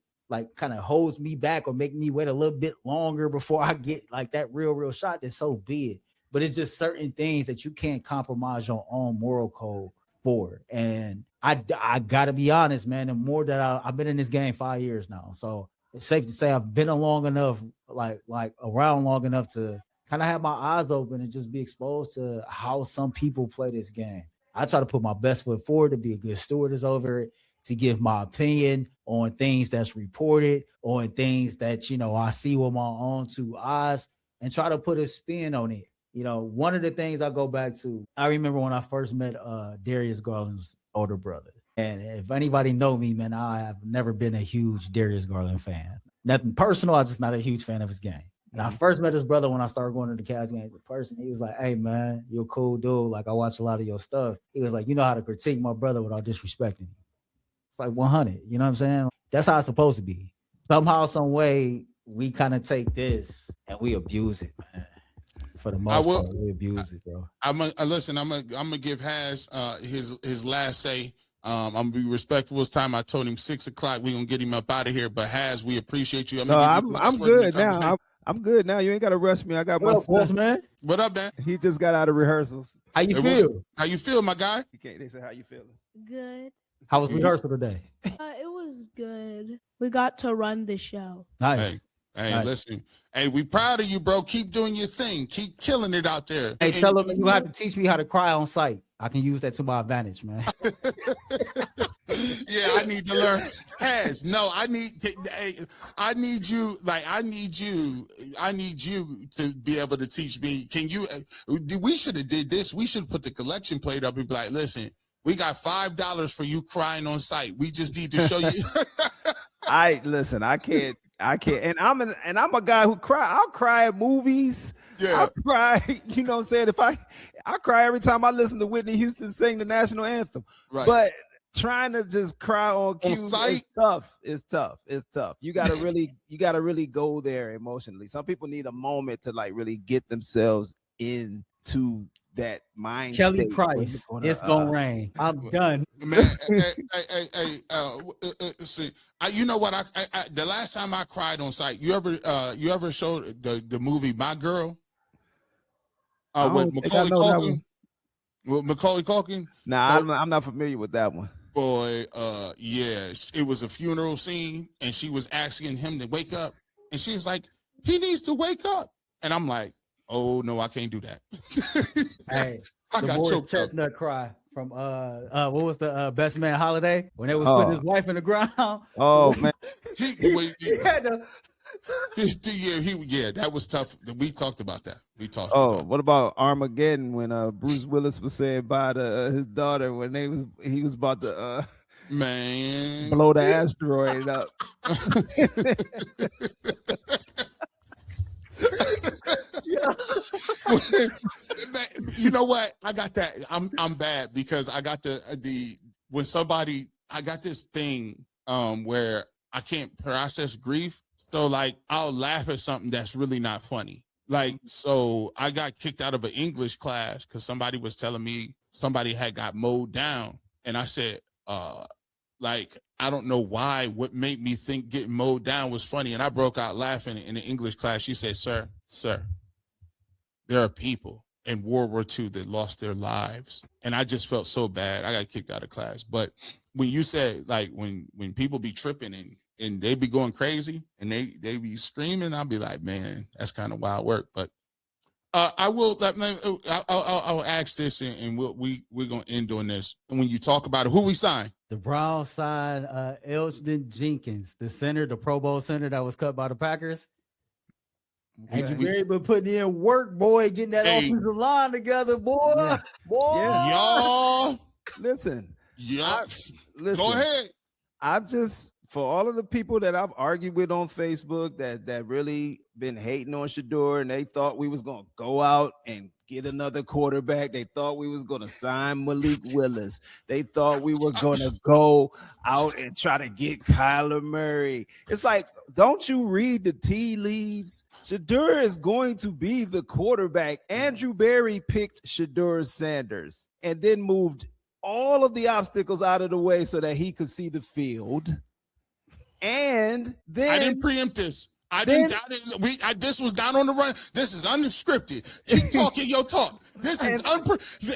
kind of holds me back or make me wait a little bit longer before I get like that real shot, then so be it. But it's just certain things that you can't compromise your own moral code for. And I gotta be honest, man. The more that I've been in this game 5 years now, so it's safe to say I've been long enough, like around long enough to kind of have my eyes open and just be exposed to how some people play this game. I try to put my best foot forward to be a good stewardess over it, to give my opinion on things that's reported, on things that, you know, I see with my own two eyes, and try to put a spin on it. You know, one of the things I go back to, I remember when I first met Darius Garland's older brother. And if anybody know me, man, I have never been a huge Darius Garland fan. Nothing personal, I'm just not a huge fan of his game. And I first met his brother when I started going to the Cavs game in person. He was like, hey, man, you're a cool dude. Like, I watch a lot of your stuff. He was like, you know how to critique my brother without disrespecting him. It's like 100, you know what I'm saying? That's how it's supposed to be. Somehow, some way, we kind of take this and we abuse it, man. For the most part, we abuse it, bro. I'm gonna give Haz his last say. I'm gonna be respectful of his time. I told him 6 o'clock. We're gonna get him up out of here. But Haz, we appreciate you. I'm good now. I'm good now. You ain't gotta rush me. I got my son. Man. What up, man? He just got out of rehearsals. How you feel? How you feel, my guy? They said, how you feeling? Good. How was rehearsal today? It was good. We got to run the show. Nice. Hey, nice. Listen. Hey, we proud of you, bro. Keep doing your thing. Keep killing it out there. Hey, tell them you have to teach me how to cry on site. I can use that to my advantage, man. Yeah, I need to learn. Haz, no, I need you to be able to teach me. Can you? We should have did this. We should put the collection plate up and be like, listen, we got $5 for you crying on site. We just need to show you. I can't. And I'm a guy who cry. I'll cry at movies. Yeah. I'll cry. You know what I'm saying? I cry every time I listen to Whitney Houston sing the national anthem. Right. But trying to just cry on cue is tough. It's tough. You gotta really go there emotionally. Some people need a moment to like really get themselves into that mind. Kelly Price, it's gonna rain. I'm done. Man, see, you know what? I the last time I cried on site, you ever showed the movie My Girl? With Macaulay Culkin. With Macaulay Culkin? Nah, I'm not familiar with that one. Boy, yeah, it was a funeral scene, and she was asking him to wake up, and she was like, "He needs to wake up," and I'm like, "Oh no, I can't do that." Hey, I the got Morris choked up. Chestnut cry from what was the Best Man Holiday when they was putting his wife in the ground? Oh man, he had to. Yeah, that was tough. We talked about that. What about Armageddon when Bruce Willis was saying bye to his daughter when he was about to man blow the asteroid up. You know what? I got that. I'm bad because I got when somebody, I got this thing where I can't process grief. So like I'll laugh at something that's really not funny. Like, so I got kicked out of an English class because somebody was telling me somebody had got mowed down. And I said, like, I don't know why, what made me think getting mowed down was funny. And I broke out laughing in the English class. She said, sir, there are people in World War II that lost their lives. And I just felt so bad. I got kicked out of class. But when you said, like, when people be tripping and they be going crazy and they be screaming, I'll be like, man, that's kind of wild work. But I'll ask this and we're going to end on this. When you talk about it, who we signed? The Browns signed Elston Jenkins, the Pro Bowl center that was cut by the Packers. And you been putting in work, boy, getting that offensive line together, boy. Yeah. Boy. Y'all. Listen. Yeah. Listen. Go ahead. I'm just for all of the people that I've argued with on Facebook that really been hating on Shedeur, and they thought we was gonna go out and get another quarterback. They thought we was gonna sign Malik Willis. They thought we were gonna go out and try to get Kyler Murray. It's like, don't you read the tea leaves? Shedeur is going to be the quarterback. Andrew Berry picked Shadur Sanders and then moved all of the obstacles out of the way so that he could see the field. And then I didn't preempt this. This was not on the run. This is unscripted. Keep talking your talk. This is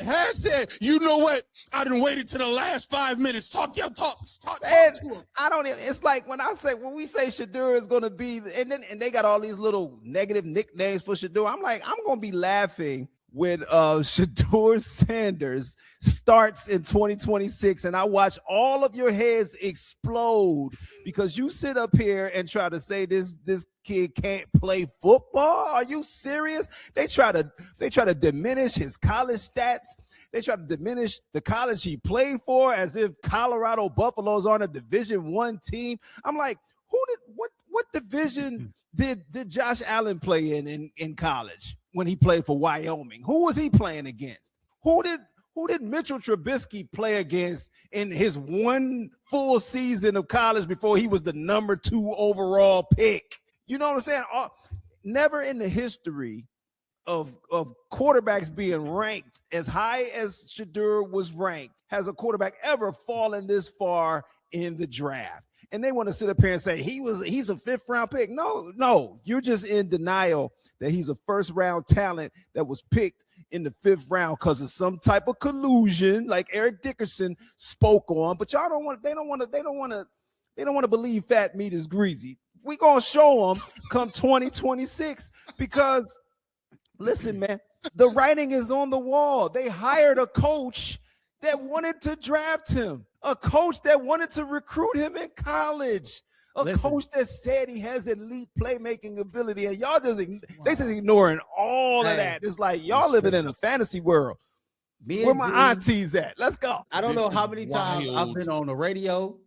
Harry said, you know what? I done waited to the last 5 minutes. Talk your talk. Talk to him. I don't even, it's like when we say Shedeur is gonna be, and they got all these little negative nicknames for Shedeur. I'm like, I'm gonna be laughing when Shadur Sanders starts in 2026 and I watch all of your heads explode because you sit up here and try to say this kid can't play football. Are you serious? They try to diminish his college stats. They try to diminish the college he played for as if Colorado Buffaloes aren't a Division I team. I'm like, what division did Josh Allen play in college when he played for Wyoming? Who was he playing against? Who did Mitchell Trubisky play against in his one full season of college before he was the number 2 overall pick? You know what I'm saying? Never in the history of quarterbacks being ranked as high as Shedeur was ranked has a quarterback ever fallen this far in the draft. And they want to sit up here and say he's a 5th round pick. No, you're just in denial that he's a 1st round talent that was picked in the 5th round because of some type of collusion, like Eric Dickerson spoke on. But y'all they don't want to believe fat meat is greasy. We gonna show them come 2026 because listen, man, the writing is on the wall. They hired a coach that wanted to draft him, a coach that wanted to recruit him in college, coach that said he has elite playmaking ability, and y'all just ignoring all of that. It's like y'all living in a fantasy world. Where my aunties at? Let's go. I don't know how many times I've been on the radio.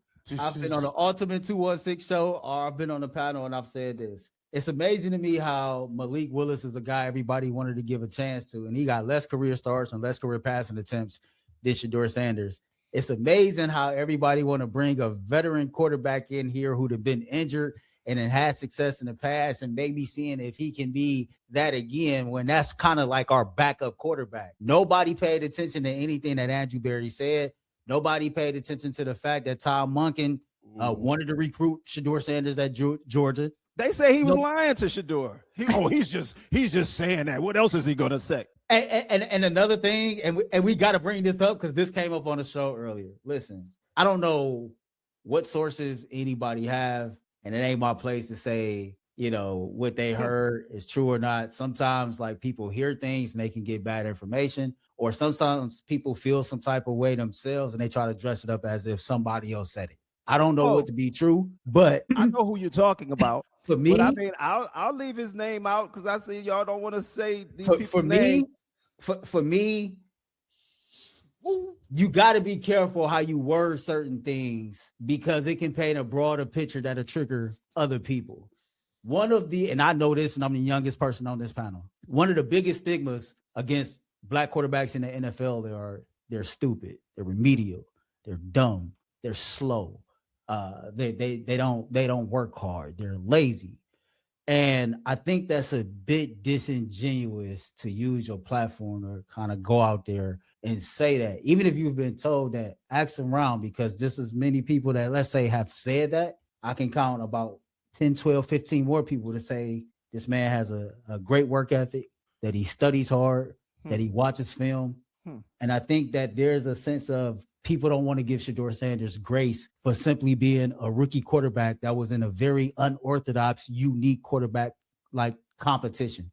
I've been on the Ultimate 216 show, or I've been on the panel, and I've said this. It's amazing to me how Malik Willis is a guy everybody wanted to give a chance to, and he got less career starts and less career passing attempts than Shadur Sanders. It's amazing how everybody want to bring a veteran quarterback in here who'd have been injured and then had success in the past and maybe seeing if he can be that again when that's kind of like our backup quarterback. Nobody paid attention to anything that Andrew Berry said. Nobody paid attention to the fact that Tom Monken wanted to recruit Shadur Sanders at Georgia. They say he was lying to Shedeur. He's just saying that. What else is he gonna say? And another thing, and we got to bring this up because this came up on the show earlier. Listen, I don't know what sources anybody have, and it ain't my place to say, what they heard is true or not. Sometimes like people hear things and they can get bad information, or sometimes people feel some type of way themselves and they try to dress it up as if somebody else said it. I don't know what to be true, but I know who you're talking about. For me, but I mean, I'll leave his name out because I see y'all don't want to say these people's names. For me, you got to be careful how you word certain things because it can paint a broader picture that'll trigger other people. And I know this, and I'm the youngest person on this panel. One of the biggest stigmas against black quarterbacks in the NFL, they're stupid, they're remedial, they're dumb, they're slow. They don't work hard, they're lazy. And I think that's a bit disingenuous to use your platform or kind of go out there and say that. Even if you've been told that, ask around, because just as many people that, let's say, have said that, I can count about 10, 12, 15 more people to say this man has a great work ethic, that he studies hard, that he watches film. And I think that there's a sense of people don't want to give Shadur Sanders grace for simply being a rookie quarterback that was in a very unorthodox, unique quarterback like competition.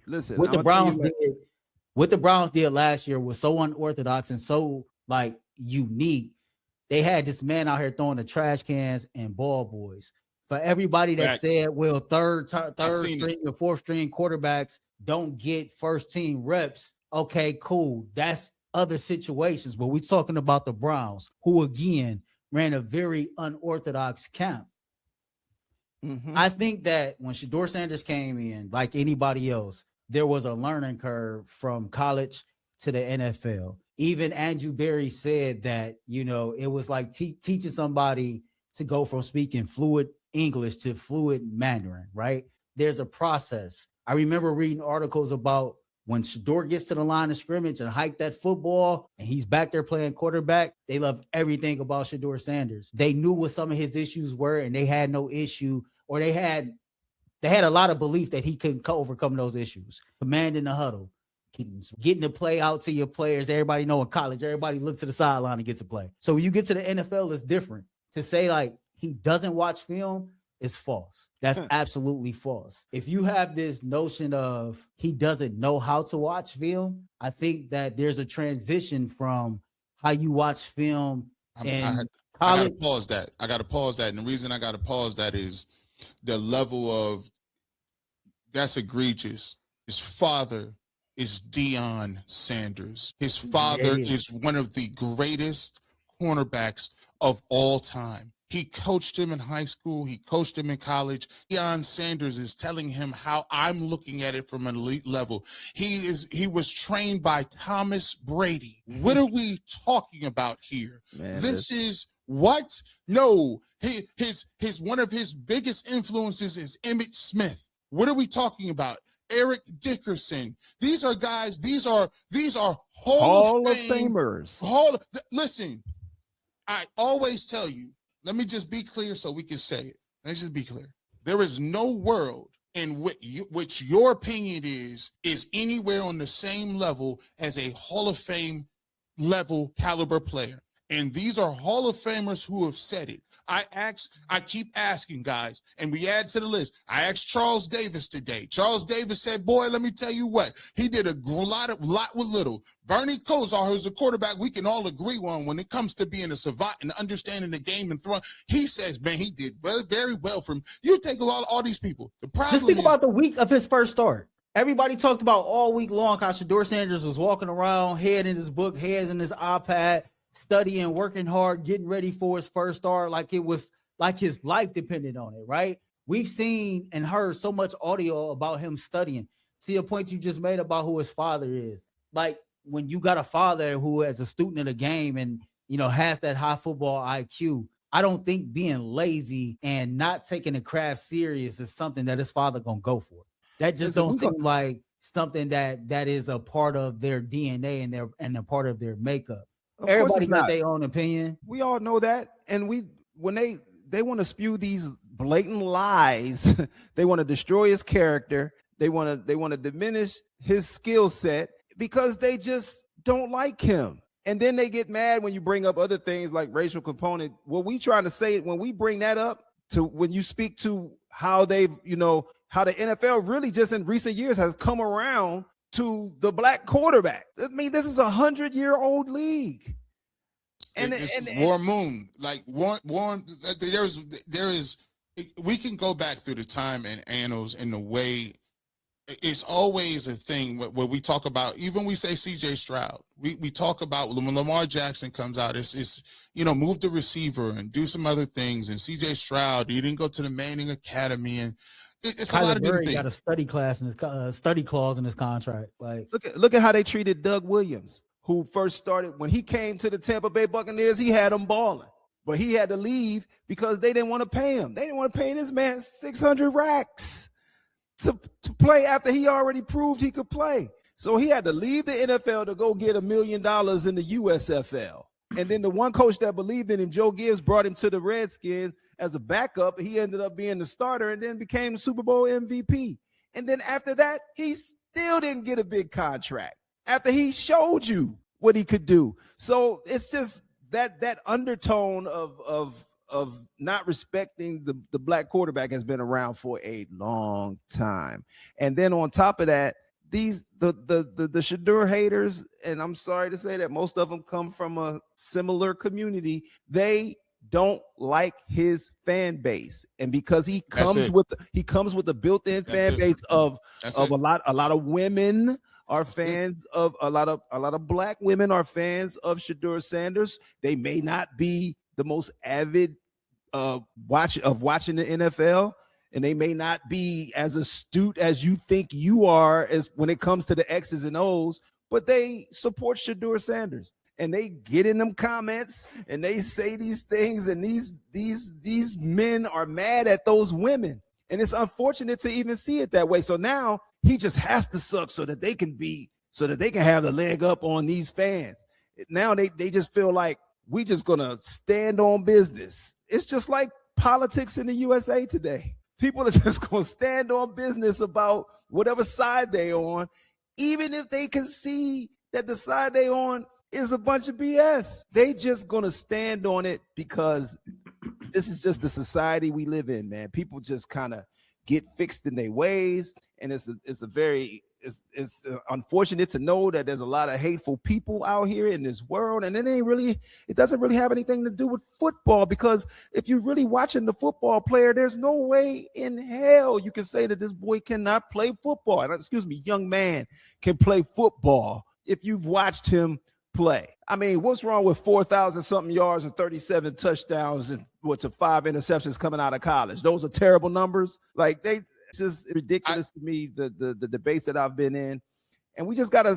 Listen, what the Browns did last year was so unorthodox and so like unique. They had this man out here throwing the trash cans and ball boys. For everybody that said, well, third string or fourth string quarterbacks don't get first team reps. Okay, cool. That's other situations, but we're talking about the Browns, who again ran a very unorthodox camp. Mhm. I think that when Shadur Sanders came in, like anybody else, there was a learning curve from college to the NFL. Even Andrew Berry said that, you know, it was like teaching somebody to go from speaking fluid English to fluid Mandarin, right? There's a process. I remember reading articles about when Shadur gets to the line of scrimmage and hike that football and he's back there playing quarterback, they love everything about Shadur Sanders. They knew what some of his issues were and they had no issue, or they had a lot of belief that he could overcome those issues. Commanding the huddle, getting the play out to your players. Everybody know in college, everybody looks to the sideline and gets a play. So when you get to the NFL, it's different. To say like he doesn't watch film is false. That's absolutely false. If you have this notion of he doesn't know how to watch film, I think that there's a transition from how you watch film and I gotta pause that. And the reason I gotta pause that is the level of that's egregious. His father is Deion Sanders. His father is one of the greatest cornerbacks of all time. He coached him in high school. He coached him in college. Deion Sanders is telling him how I'm looking at it from an elite level. He was trained by Thomas Brady. What are we talking about here? Man, this is what? No, his one of his biggest influences is Emmitt Smith. What are we talking about? Eric Dickerson. These are guys. These are Hall of Famers. Listen, I always tell you. Let me just be clear so we can say it. Let's just be clear. There is no world in which your opinion is anywhere on the same level as a Hall of Fame level caliber player. And these are Hall of Famers who have said it. I keep asking guys, and we add to the list. I asked Charles Davis today. Charles Davis said, boy, let me tell you what. He did a lot with little. Bernie Kosar, who's a quarterback we can all agree on when it comes to being a savant and understanding the game and throwing. He says, man, he did very well from you take all these people. The problem just think about the week of his first start. Everybody talked about all week long how Shadur Sanders was walking around, head in his book, heads in his iPad, studying, working hard, getting ready for his first start, like it was like his life depended on it, right? We've seen and heard so much audio about him studying. See a point you just made about who his father is. Like when you got a father who is a student of the game and, you know, has that high football IQ, I don't think being lazy and not taking the craft serious is something that his father gonna go for. That just don't seem like something that is a part of their DNA and a part of their makeup. Everybody got their own opinion. We all know that. And when they want to spew these blatant lies, they want to destroy his character. They want to diminish his skill set because they just don't like him. And then they get mad when you bring up other things like racial component. What we trying to say when we bring that up to when you speak to how they've, you know, how the NFL really just in recent years has come around to the black quarterback. I mean, this is 100-year-old league. And War Moon, like Warren, there is, we can go back through the time and annals in the way it's always a thing where we talk about, even we say CJ Stroud, we talk about when Lamar Jackson comes out, it's you know, move the receiver and do some other things. And CJ Stroud, he didn't go to the Manning Academy, and it's Kyler a lot of different Murray things. got a study class in his study clause in his contract. Like look at how they treated Doug Williams, who first started when he came to the Tampa Bay Buccaneers. He had them balling, but he had to leave because they didn't want to pay him. They didn't want to pay this man 600 racks to play after he already proved he could play. So he had to leave the NFL to go get $1 million in the USFL. And then the one coach that believed in him, Joe Gibbs, brought him to the Redskins as a backup. He ended up being the starter and then became Super Bowl MVP. And then after that, he still didn't get a big contract after he showed you what he could do. So it's just that undertone of not respecting the black quarterback has been around for a long time. And then on top of that, the Shedeur haters, and I'm sorry to say that most of them come from a similar community, they don't like his fan base. And because he comes with a built-in fan base of a lot of women are fans of a lot of black women are fans of Shadur Sanders. They may not be the most avid watching the NFL, and they may not be as astute as you think you are as when it comes to the X's and O's, but they support Shadur Sanders. And they get in them comments and they say these things, and these men are mad at those women. And it's unfortunate to even see it that way. So now he just has to suck so that they can have the leg up on these fans. Now they just feel like we just gonna stand on business. It's just like politics in the USA today. People are just gonna stand on business about whatever side they on, even if they can see that the side they on is a bunch of BS. They just gonna stand on it because this is just the society we live in, man. People just kind of get fixed in their ways, and it's unfortunate to know that there's a lot of hateful people out here in this world, and it doesn't really have anything to do with football, because if you're really watching the football player, there's no way in hell you can say that this boy cannot play football. Excuse me, young man can play football if you've watched him play. I mean, what's wrong with 4,000 something yards and 37 touchdowns and to 5 interceptions coming out of college? Those are terrible numbers. Like it's just ridiculous to me, the debates that I've been in. And we just gotta,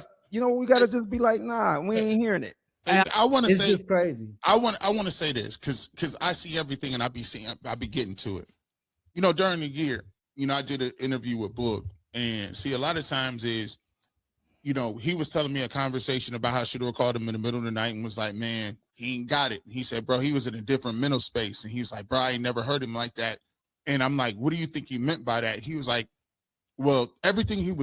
just be like, nah, we ain't hearing it. And I want to say, it's crazy. I want to say this because I see everything, and I be getting to it. During the year, I did an interview with Boog, and see, a lot of times is, he was telling me a conversation about how Shadur called him in the middle of the night and was like, man, he ain't got it. He said, bro, he was in a different mental space. And he was like, bro, I ain't never heard him like that. And I'm like, what do you think he meant by that? He was like, well, everything that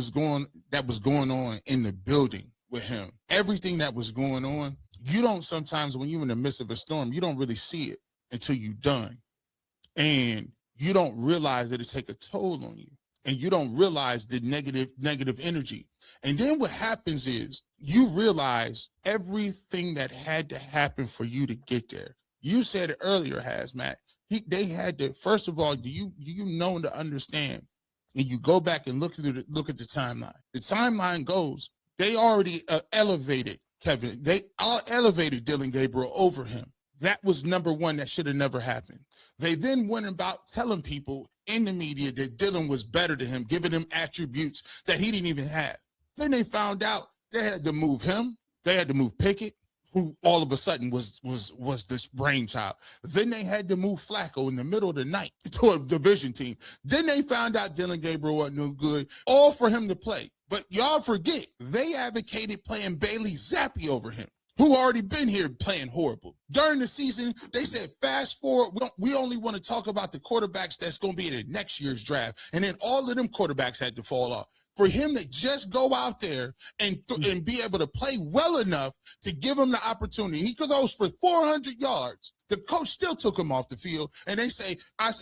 was going on in the building with him, everything that was going on, you don't sometimes, when you're in the midst of a storm, you don't really see it until you're done. And you don't realize that it take a toll on you. And you don't realize the negative energy. And then what happens is you realize everything that had to happen for you to get there. You said it earlier, Hazmatt. They had to, first of all, do you know and to understand, and you go back and look at the timeline. The timeline goes, they already elevated Kevin. They all elevated Dylan Gabriel over him. That was number one. That should have never happened. They then went about telling people in the media that Dylan was better than him, giving him attributes that he didn't even have. Then they found out they had to move him. They had to move Pickett, who all of a sudden was this brainchild. Then they had to move Flacco in the middle of the night to a division team. Then they found out Dylan Gabriel wasn't no good, all for him to play. But y'all forget, they advocated playing Bailey Zappi over him, who already been here playing horrible. During the season, they said, fast forward, we only want to talk about the quarterbacks that's going to be in the next year's draft. And then all of them quarterbacks had to fall off. For him to just go out there and be able to play well enough to give him the opportunity. He could throw for 400 yards. The coach still took him off the field. And I say,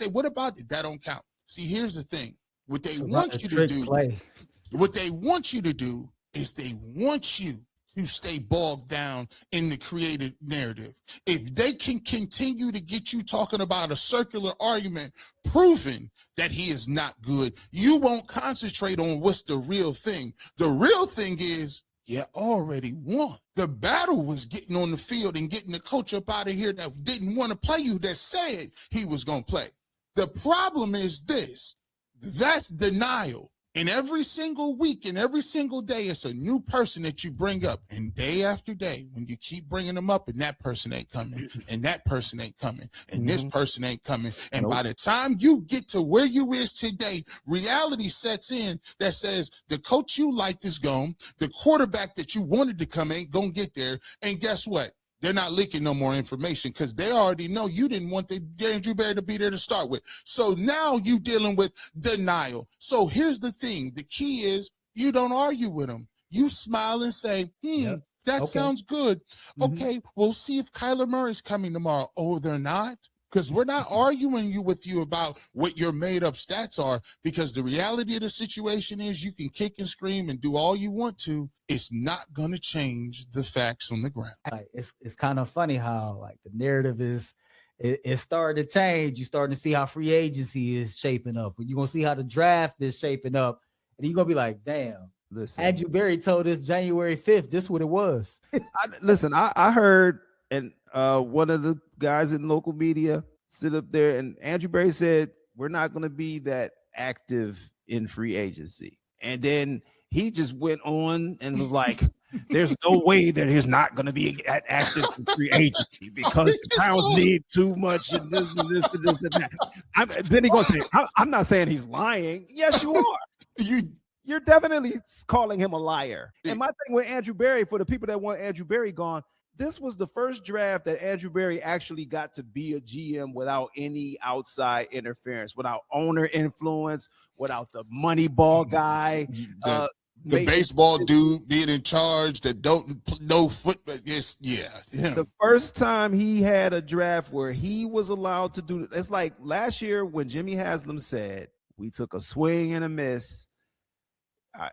what about it? That don't count. See, here's the thing. What they want you to do is they want you to stay bogged down in the creative narrative. If they can continue to get you talking about a circular argument proving that he is not good, you won't concentrate on what's the real thing. The real thing is you already won. The battle was getting on the field and getting the coach up out of here that didn't want to play you, that said he was going to play. The problem is this. That's denial. And every single week and every single day, it's a new person that you bring up. And day after day, when you keep bringing them up, and that person ain't coming, and that person ain't coming, and this person ain't coming. And by the time you get to where you is today, reality sets in that says the coach you liked is gone. The quarterback that you wanted to come ain't going to get there. And guess what? They're not leaking no more information because they already know you didn't want the Andrew Berry to be there to start with. So now you dealing with denial. So here's the thing. The key is you don't argue with them. You smile and say, that sounds good. Okay, we'll see if Kyler Murray's coming tomorrow. Oh, they're not? Because we're not arguing with you about what your made-up stats are, because the reality of the situation is you can kick and scream and do all you want to. It's not going to change the facts on the ground. Like, it's kind of funny how like the narrative is it's starting to change. You're starting to see how free agency is shaping up. You're going to see how the draft is shaping up. And you're going to be like, damn. Listen, Andrew Berry told us January 5th, this is what it was. I heard, and one of the guys in local media sit up there, and Andrew Berry said, we're not going to be that active in free agency. And then he just went on and was like, there's no way that he's not going to be active in free agency because the Browns need too much and this and this and this and that. Then he goes to say, I'm not saying he's lying. Yes, you are. You're definitely calling him a liar. And my thing with Andrew Berry, for the people that want Andrew Berry gone, this was the first draft that Andrew Berry actually got to be a GM without any outside interference, without owner influence, without the money ball guy. The baseball dude being in charge that don't know football. Yes, yeah. The first time he had a draft where he was allowed to do it's like last year when Jimmy Haslam said, we took a swing and a miss.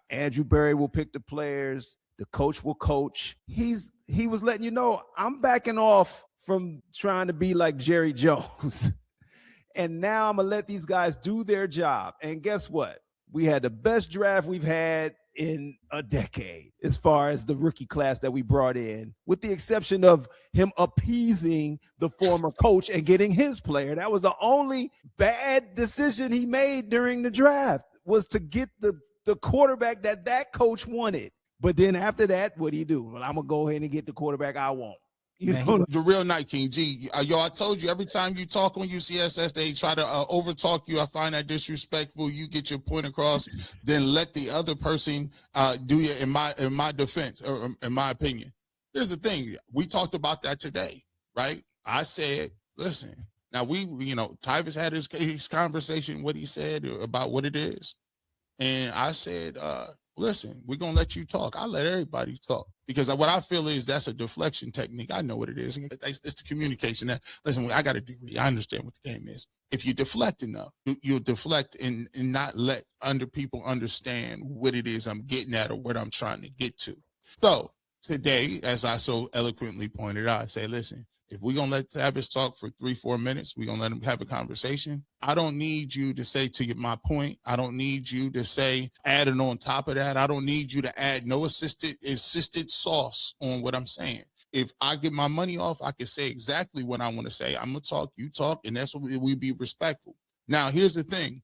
Andrew Berry will pick the players. The coach will coach. He was letting you know, I'm backing off from trying to be like Jerry Jones. And now I'm going to let these guys do their job. And guess what? We had the best draft we've had in a decade as far as the rookie class that we brought in, with the exception of him appeasing the former coach and getting his player. That was the only bad decision he made during the draft, was to get the quarterback that coach wanted. But then after that, what do you do? Well, I'm going to go ahead and get the quarterback I want. You know, the real Night King G. Yo, I told you, every time you talk on UCSS, they try to overtalk you. I find that disrespectful. You get your point across, then let the other person do it. In my defense, or in my opinion, here's the thing. We talked about that today, right? I said, listen. Now Tyvus had his conversation. What he said about what it is, and I said, listen, we're going to let you talk. I let everybody talk, because what I feel is that's a deflection technique. I know what it is. It's the communication. Listen, I got a degree. I understand what the game is. If you deflect enough, you'll deflect and not let other people understand what it is I'm getting at or what I'm trying to get to. So today, as I so eloquently pointed out, I say, listen, if we're going to let Tavis talk for 3-4 minutes, we're going to let him have a conversation. I don't need you to say to my point. I don't need you to say adding on top of that. I don't need you to add no assisted sauce on what I'm saying. If I get my money off, I can say exactly what I want to say. I'm going to talk, you talk, and that's what we be respectful. Now, here's the thing.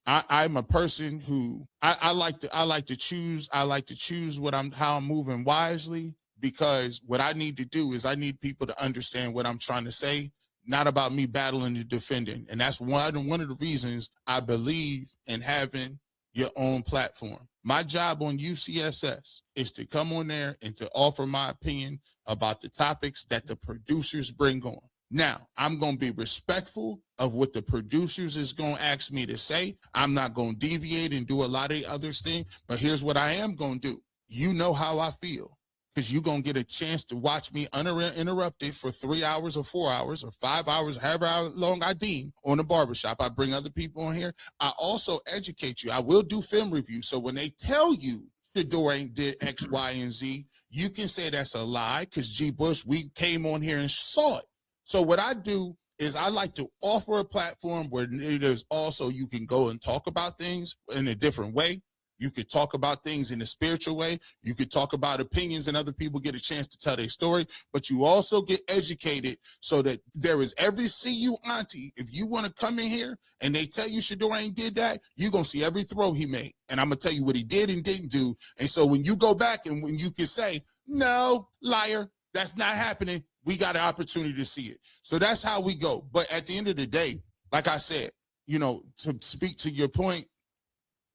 I'm a person who I like to choose how I'm moving wisely. Because what I need to do is I need people to understand what I'm trying to say, not about me battling and defending. And that's one of the reasons I believe in having your own platform. My job on UCSS is to come on there and to offer my opinion about the topics that the producers bring on. Now, I'm going to be respectful of what the producers is going to ask me to say. I'm not going to deviate and do a lot of other things. But here's what I am going to do. You know how I feel. Because you're going to get a chance to watch me uninterrupted for 3 hours or 4 hours or 5 hours, however long I deem, on the barbershop. I bring other people on here. I also educate you. I will do film reviews. So when they tell you Shedeur ain't did X, Y, and Z, you can say that's a lie, because G. Bush, we came on here and saw it. So what I do is I like to offer a platform where there's also you can go and talk about things in a different way. You could talk about things in a spiritual way. You could talk about opinions and other people get a chance to tell their story, but you also get educated so that there is every CU auntie. If you want to come in here and they tell you Shedeur ain't did that, you're going to see every throw he made. And I'm going to tell you what he did and didn't do. And so when you go back and when you can say, no, liar, that's not happening, we got an opportunity to see it. So that's how we go. But at the end of the day, like I said, to speak to your point,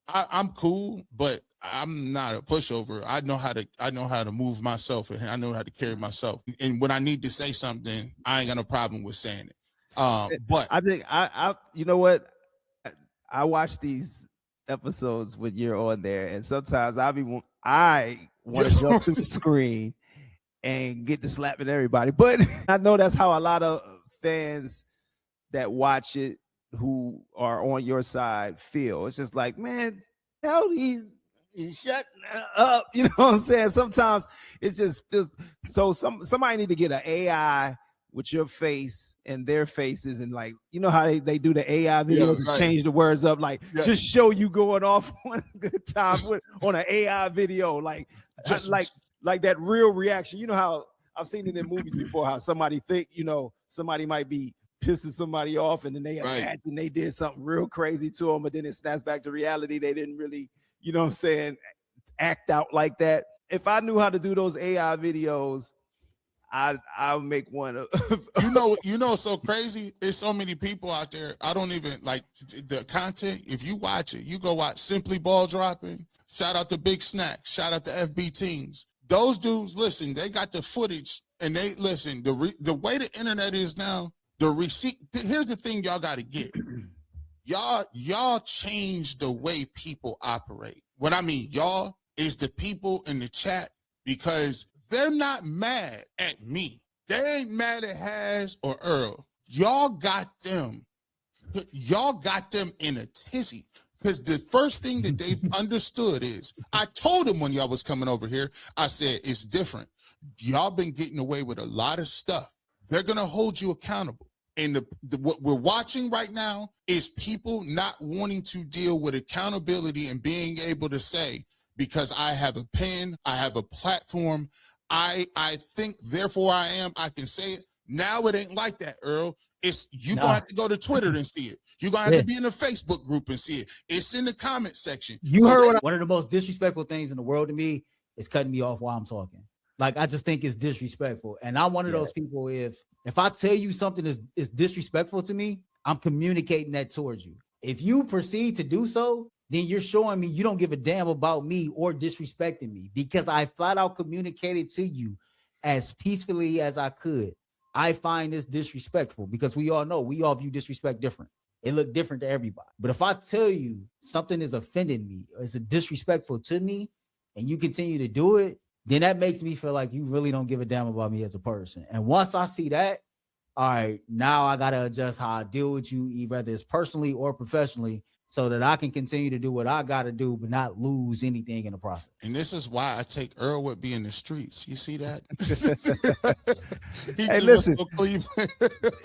I'm cool, but I'm not a pushover. I know how to move myself, and I know how to carry myself. And when I need to say something, I ain't got no problem with saying it. But I think I you know what? I watch these episodes when you're on there, and sometimes I want to jump through the screen and get to slapping everybody. But I know that's how a lot of fans that watch it, who are on your side, feel. It's just like, man, hell, he's shut up. You know what I'm saying? Sometimes it's just feels so. Somebody need to get an AI with your face and their faces, and like, you know how they do the AI videos and change the words up, like just show you going off on a good time on an AI video, like just like that real reaction. You know how I've seen it in movies before. How somebody think, somebody might be pissing somebody off, and then they imagine they did something real crazy to them, but then it snaps back to reality. They didn't really, act out like that. If I knew how to do those AI videos, I'll make one. It's so crazy. There's so many people out there. I don't even like the content. If you watch it, you go watch Simply Ball Dropping. Shout out to Big Snack. Shout out to FB Teams. Those dudes, listen, they got the footage, and they listen. The way the internet is now, the receipt. Here's the thing, y'all got to get. Y'all change the way people operate. What I mean, y'all, is the people in the chat, because they're not mad at me. They ain't mad at Haz or Earl. Y'all got them in a tizzy. Because the first thing that they've understood is, I told them when y'all was coming over here, I said, it's different. Y'all been getting away with a lot of stuff. They're going to hold you accountable. And what we're watching right now is people not wanting to deal with accountability and being able to say, because I have a pen, I have a platform, I think, therefore I am, I can say it. Now it ain't like that, Earl. It's gonna have to go to Twitter and see it. You're gonna have to be in a Facebook group and see it. It's in the comment section. You heard one of the most disrespectful things in the world to me is cutting me off while I'm talking. Like, I just think it's disrespectful. And I'm one of those people, if I tell you something is disrespectful to me, I'm communicating that towards you. If you proceed to do so, then you're showing me you don't give a damn about me or disrespecting me, because I flat out communicated to you as peacefully as I could. I find this disrespectful, because we all know we all view disrespect different. It look different to everybody. But if I tell you something is offending me, or it's disrespectful to me, and you continue to do it, then that makes me feel like you really don't give a damn about me as a person. And once I see that, all right, now I got to adjust how I deal with you, whether it's personally or professionally, so that I can continue to do what I got to do, but not lose anything in the process. And this is why I take Earl with me in the streets. You see that? Hey, listen.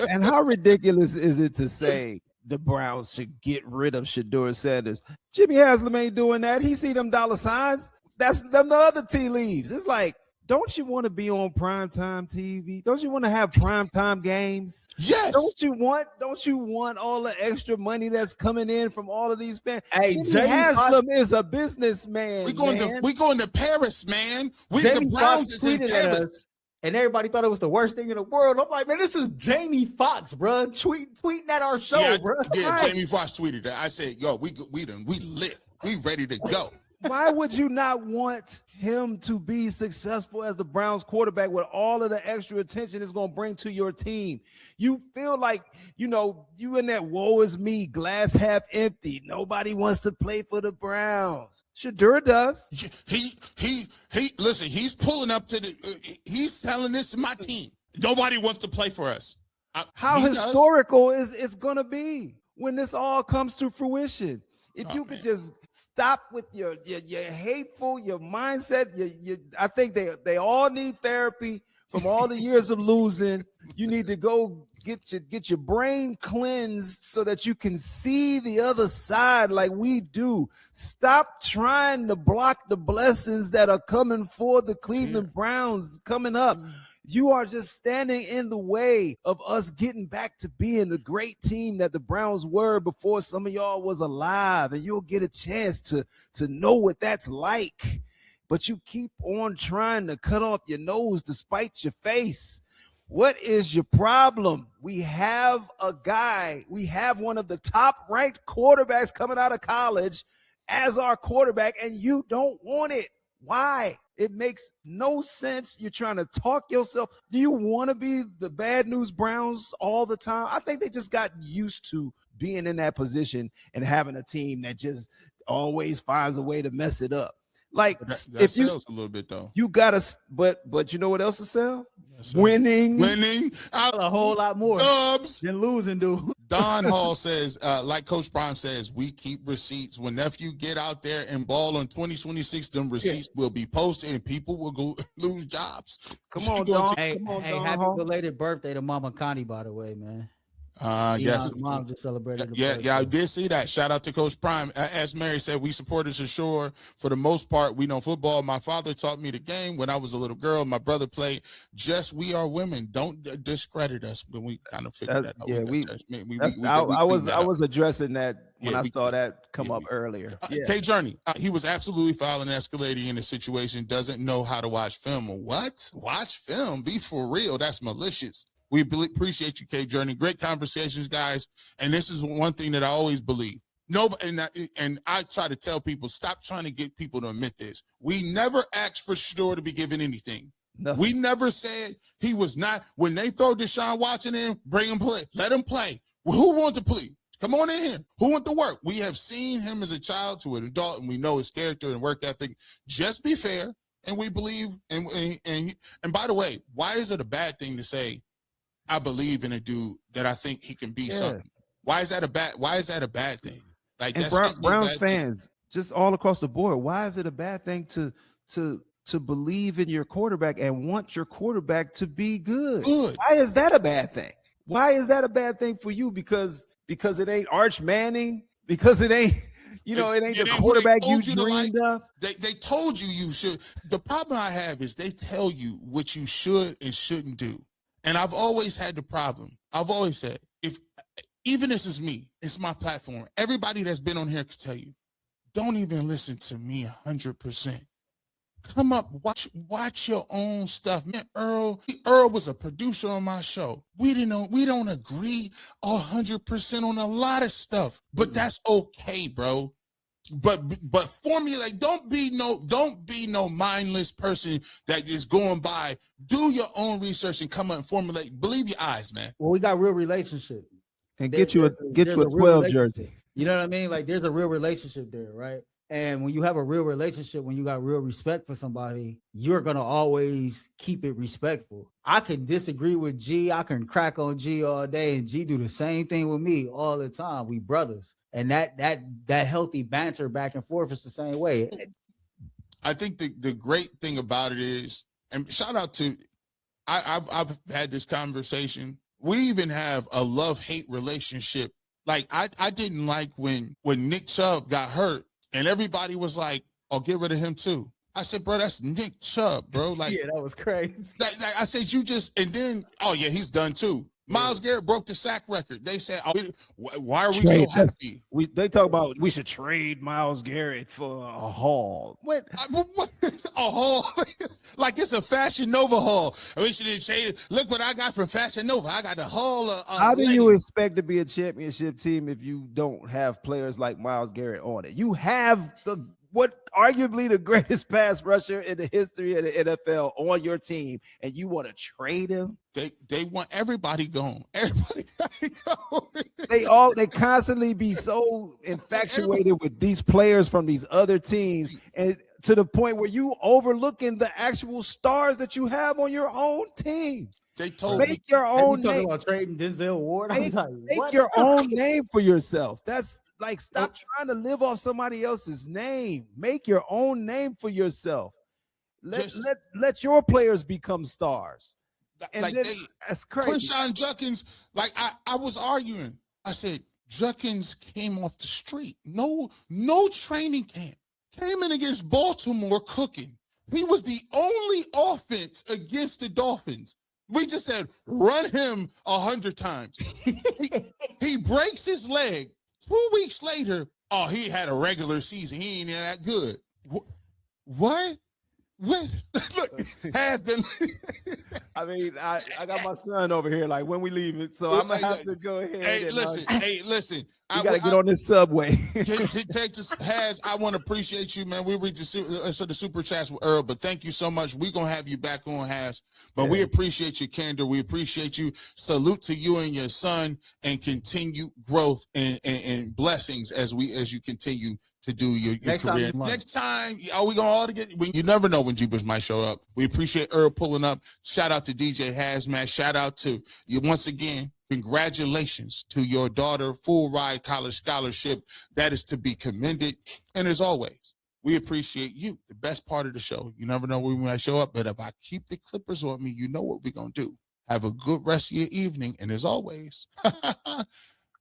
And how ridiculous is it to say the Browns should get rid of Shadur Sanders? Jimmy Haslam ain't doing that. He see them dollar signs. That's them the other tea leaves. It's like, don't you want to be on primetime TV? Don't you want to have primetime games? Yes. Don't you want all the extra money that's coming in from all of these fans? Hey, Jimmy Haslam is a businessman. We going to Paris, man. The Browns is in Paris. And everybody thought it was the worst thing in the world. I'm like, man, this is Jamie Foxx, bro. Tweeting at our show, bro. Yeah, Jamie Foxx tweeted that. I said, yo, we lit. We ready to go. Why would you not want him to be successful as the Browns quarterback with all of the extra attention it's going to bring to your team? You feel like, you in that woe is me, glass half empty. Nobody wants to play for the Browns. Shadur does. Listen, he's pulling up to he's telling this is my team. Nobody wants to play for us. How historical is it's going to be when this all comes to fruition? If you could just stop with your hateful, your mindset. I think they all need therapy from all the years of losing. You need to go get your brain cleansed so that you can see the other side like we do. Stop trying to block the blessings that are coming for the Cleveland Browns coming up. You are just standing in the way of us getting back to being the great team that the Browns were before some of y'all was alive, and you'll get a chance to know what that's like. But you keep on trying to cut off your nose to spite your face. What is your problem? We have one of the top-ranked quarterbacks coming out of college as our quarterback, and you don't want it. Why? It makes no sense. You're trying to talk yourself. Do you want to be the bad news Browns all the time? I think they just got used to being in that position and having a team that just always finds a way to mess it up. Like, that if sells a little bit though. You gotta, but you know what else to sell? Winning a whole lot more than losing, dude. Don Hall says, like Coach Prime says, we keep receipts. When nephew get out there and ball on 2026, them receipts will be posted and people will go lose jobs. Come on, Don. Hey, happy belated birthday to Mama Connie, by the way, man. Yes. Deion's mom just celebrated. Yeah, I did see that. Shout out to Coach Prime. As Mary said, we supported Shedeur for the most part. We know football. My father taught me the game when I was a little girl. My brother played. Just we are women. Don't discredit us when we kind of figured that out. Yeah, I was addressing that when I saw that come up earlier. K Journey, he was absolutely foul and escalating in a situation. Doesn't know how to watch film. What? Watch film? Be for real. That's malicious. We appreciate you, K Journey. Great conversations, guys. And this is one thing that I always believe. And I try to tell people, stop trying to get people to admit this. We never asked for Shedeur to be given anything. Nothing. We never said he was not. When they throw Deshaun Watson in, bring him play. Let him play. Well, who wants to play? Come on in here. Who wants to work? We have seen him as a child to an adult, and we know his character and work ethic. Just be fair, and we believe. And by the way, why is it a bad thing to say, I believe in a dude that I think he can be something? Why is that a bad thing? Like, and Browns fans, just all across the board, why is it a bad thing to believe in your quarterback and want your quarterback to be good? Why is that a bad thing? Why is that a bad thing for you? Because it ain't Arch Manning, because it ain't, it ain't the quarterback you dreamed of. They told you should. The problem I have is they tell you what you should and shouldn't do. And I've always had the problem. I've always said, even this is me, it's my platform. Everybody that's been on here can tell you, don't even listen to me 100%. Come up, watch your own stuff. Man, Earl was a producer on my show. We don't agree 100% on a lot of stuff, but that's okay, bro. But formulate. Don't be no mindless person that is going by. Do your own research and come up and formulate. Believe your eyes, man. Well, we got real relationship. And get you a 12 jersey. You know what I mean? Like, there's a real relationship there, right? And when you have a real relationship, when you got real respect for somebody, you're gonna always keep it respectful. I can disagree with G. I can crack on G all day, and G do the same thing with me all the time. We brothers. And that healthy banter back and forth is the same way. I think the great thing about it is, and shout out to, I've had this conversation. We even have a love-hate relationship. Like, I didn't like when Nick Chubb got hurt and everybody was like, "Oh, get rid of him too." I said, "Bro, that's Nick Chubb, bro." Like, yeah, that was crazy. I said, and then, oh yeah, he's done too. Myles Garrett broke the sack record. They said, why are we so happy? They talk about we should trade Myles Garrett for a haul. What? A haul? Like it's a Fashion Nova haul. We should trade. Look what I got from Fashion Nova. I got the haul. How do you expect to be a championship team if you don't have players like Myles Garrett on it? You have arguably the greatest pass rusher in the history of the NFL on your team, and you want to trade him? They want everybody gone. Everybody they constantly be so infatuated with these players from these other teams, and to the point where you overlooking the actual stars that you have on your own team. They told make your own name. Talking about trading Denzel Ward. Make your own name for yourself. That's like, stop trying to live off somebody else's name. Make your own name for yourself. Let your players become stars. And like that's crazy. Quinshon Judkins, like I was arguing. I said, Judkins came off the street. No training camp. Came in against Baltimore cooking. He was the only offense against the Dolphins. We just said, run him 100 times. He breaks his leg. 2 weeks later, oh, he had a regular season. He ain't that good. What? What? Look, has done. I mean, I got my son over here. Like, when we leave it, so I'm gonna have to go ahead. Hey, listen. We gotta get on this subway. Texas has. I want to appreciate you, man. We read the super chats with Earl, but thank you so much. We're gonna have you back on, Has. But we appreciate your candor. We appreciate you. Salute to you and your son, and continue growth and blessings as you continue to do your career. Next time, are we gonna all get? You never know when Jeepers might show up. We appreciate Earl pulling up. Shout out to DJ Hazmatt. Shout out to you once again. Congratulations to your daughter, full ride college scholarship. That is to be commended. And as always, we appreciate you, the best part of the show. You never know when I show up, but if I keep the clippers on me, you know what we're going to do. Have a good rest of your evening. And as always,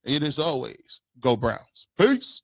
it is always go Browns. Peace.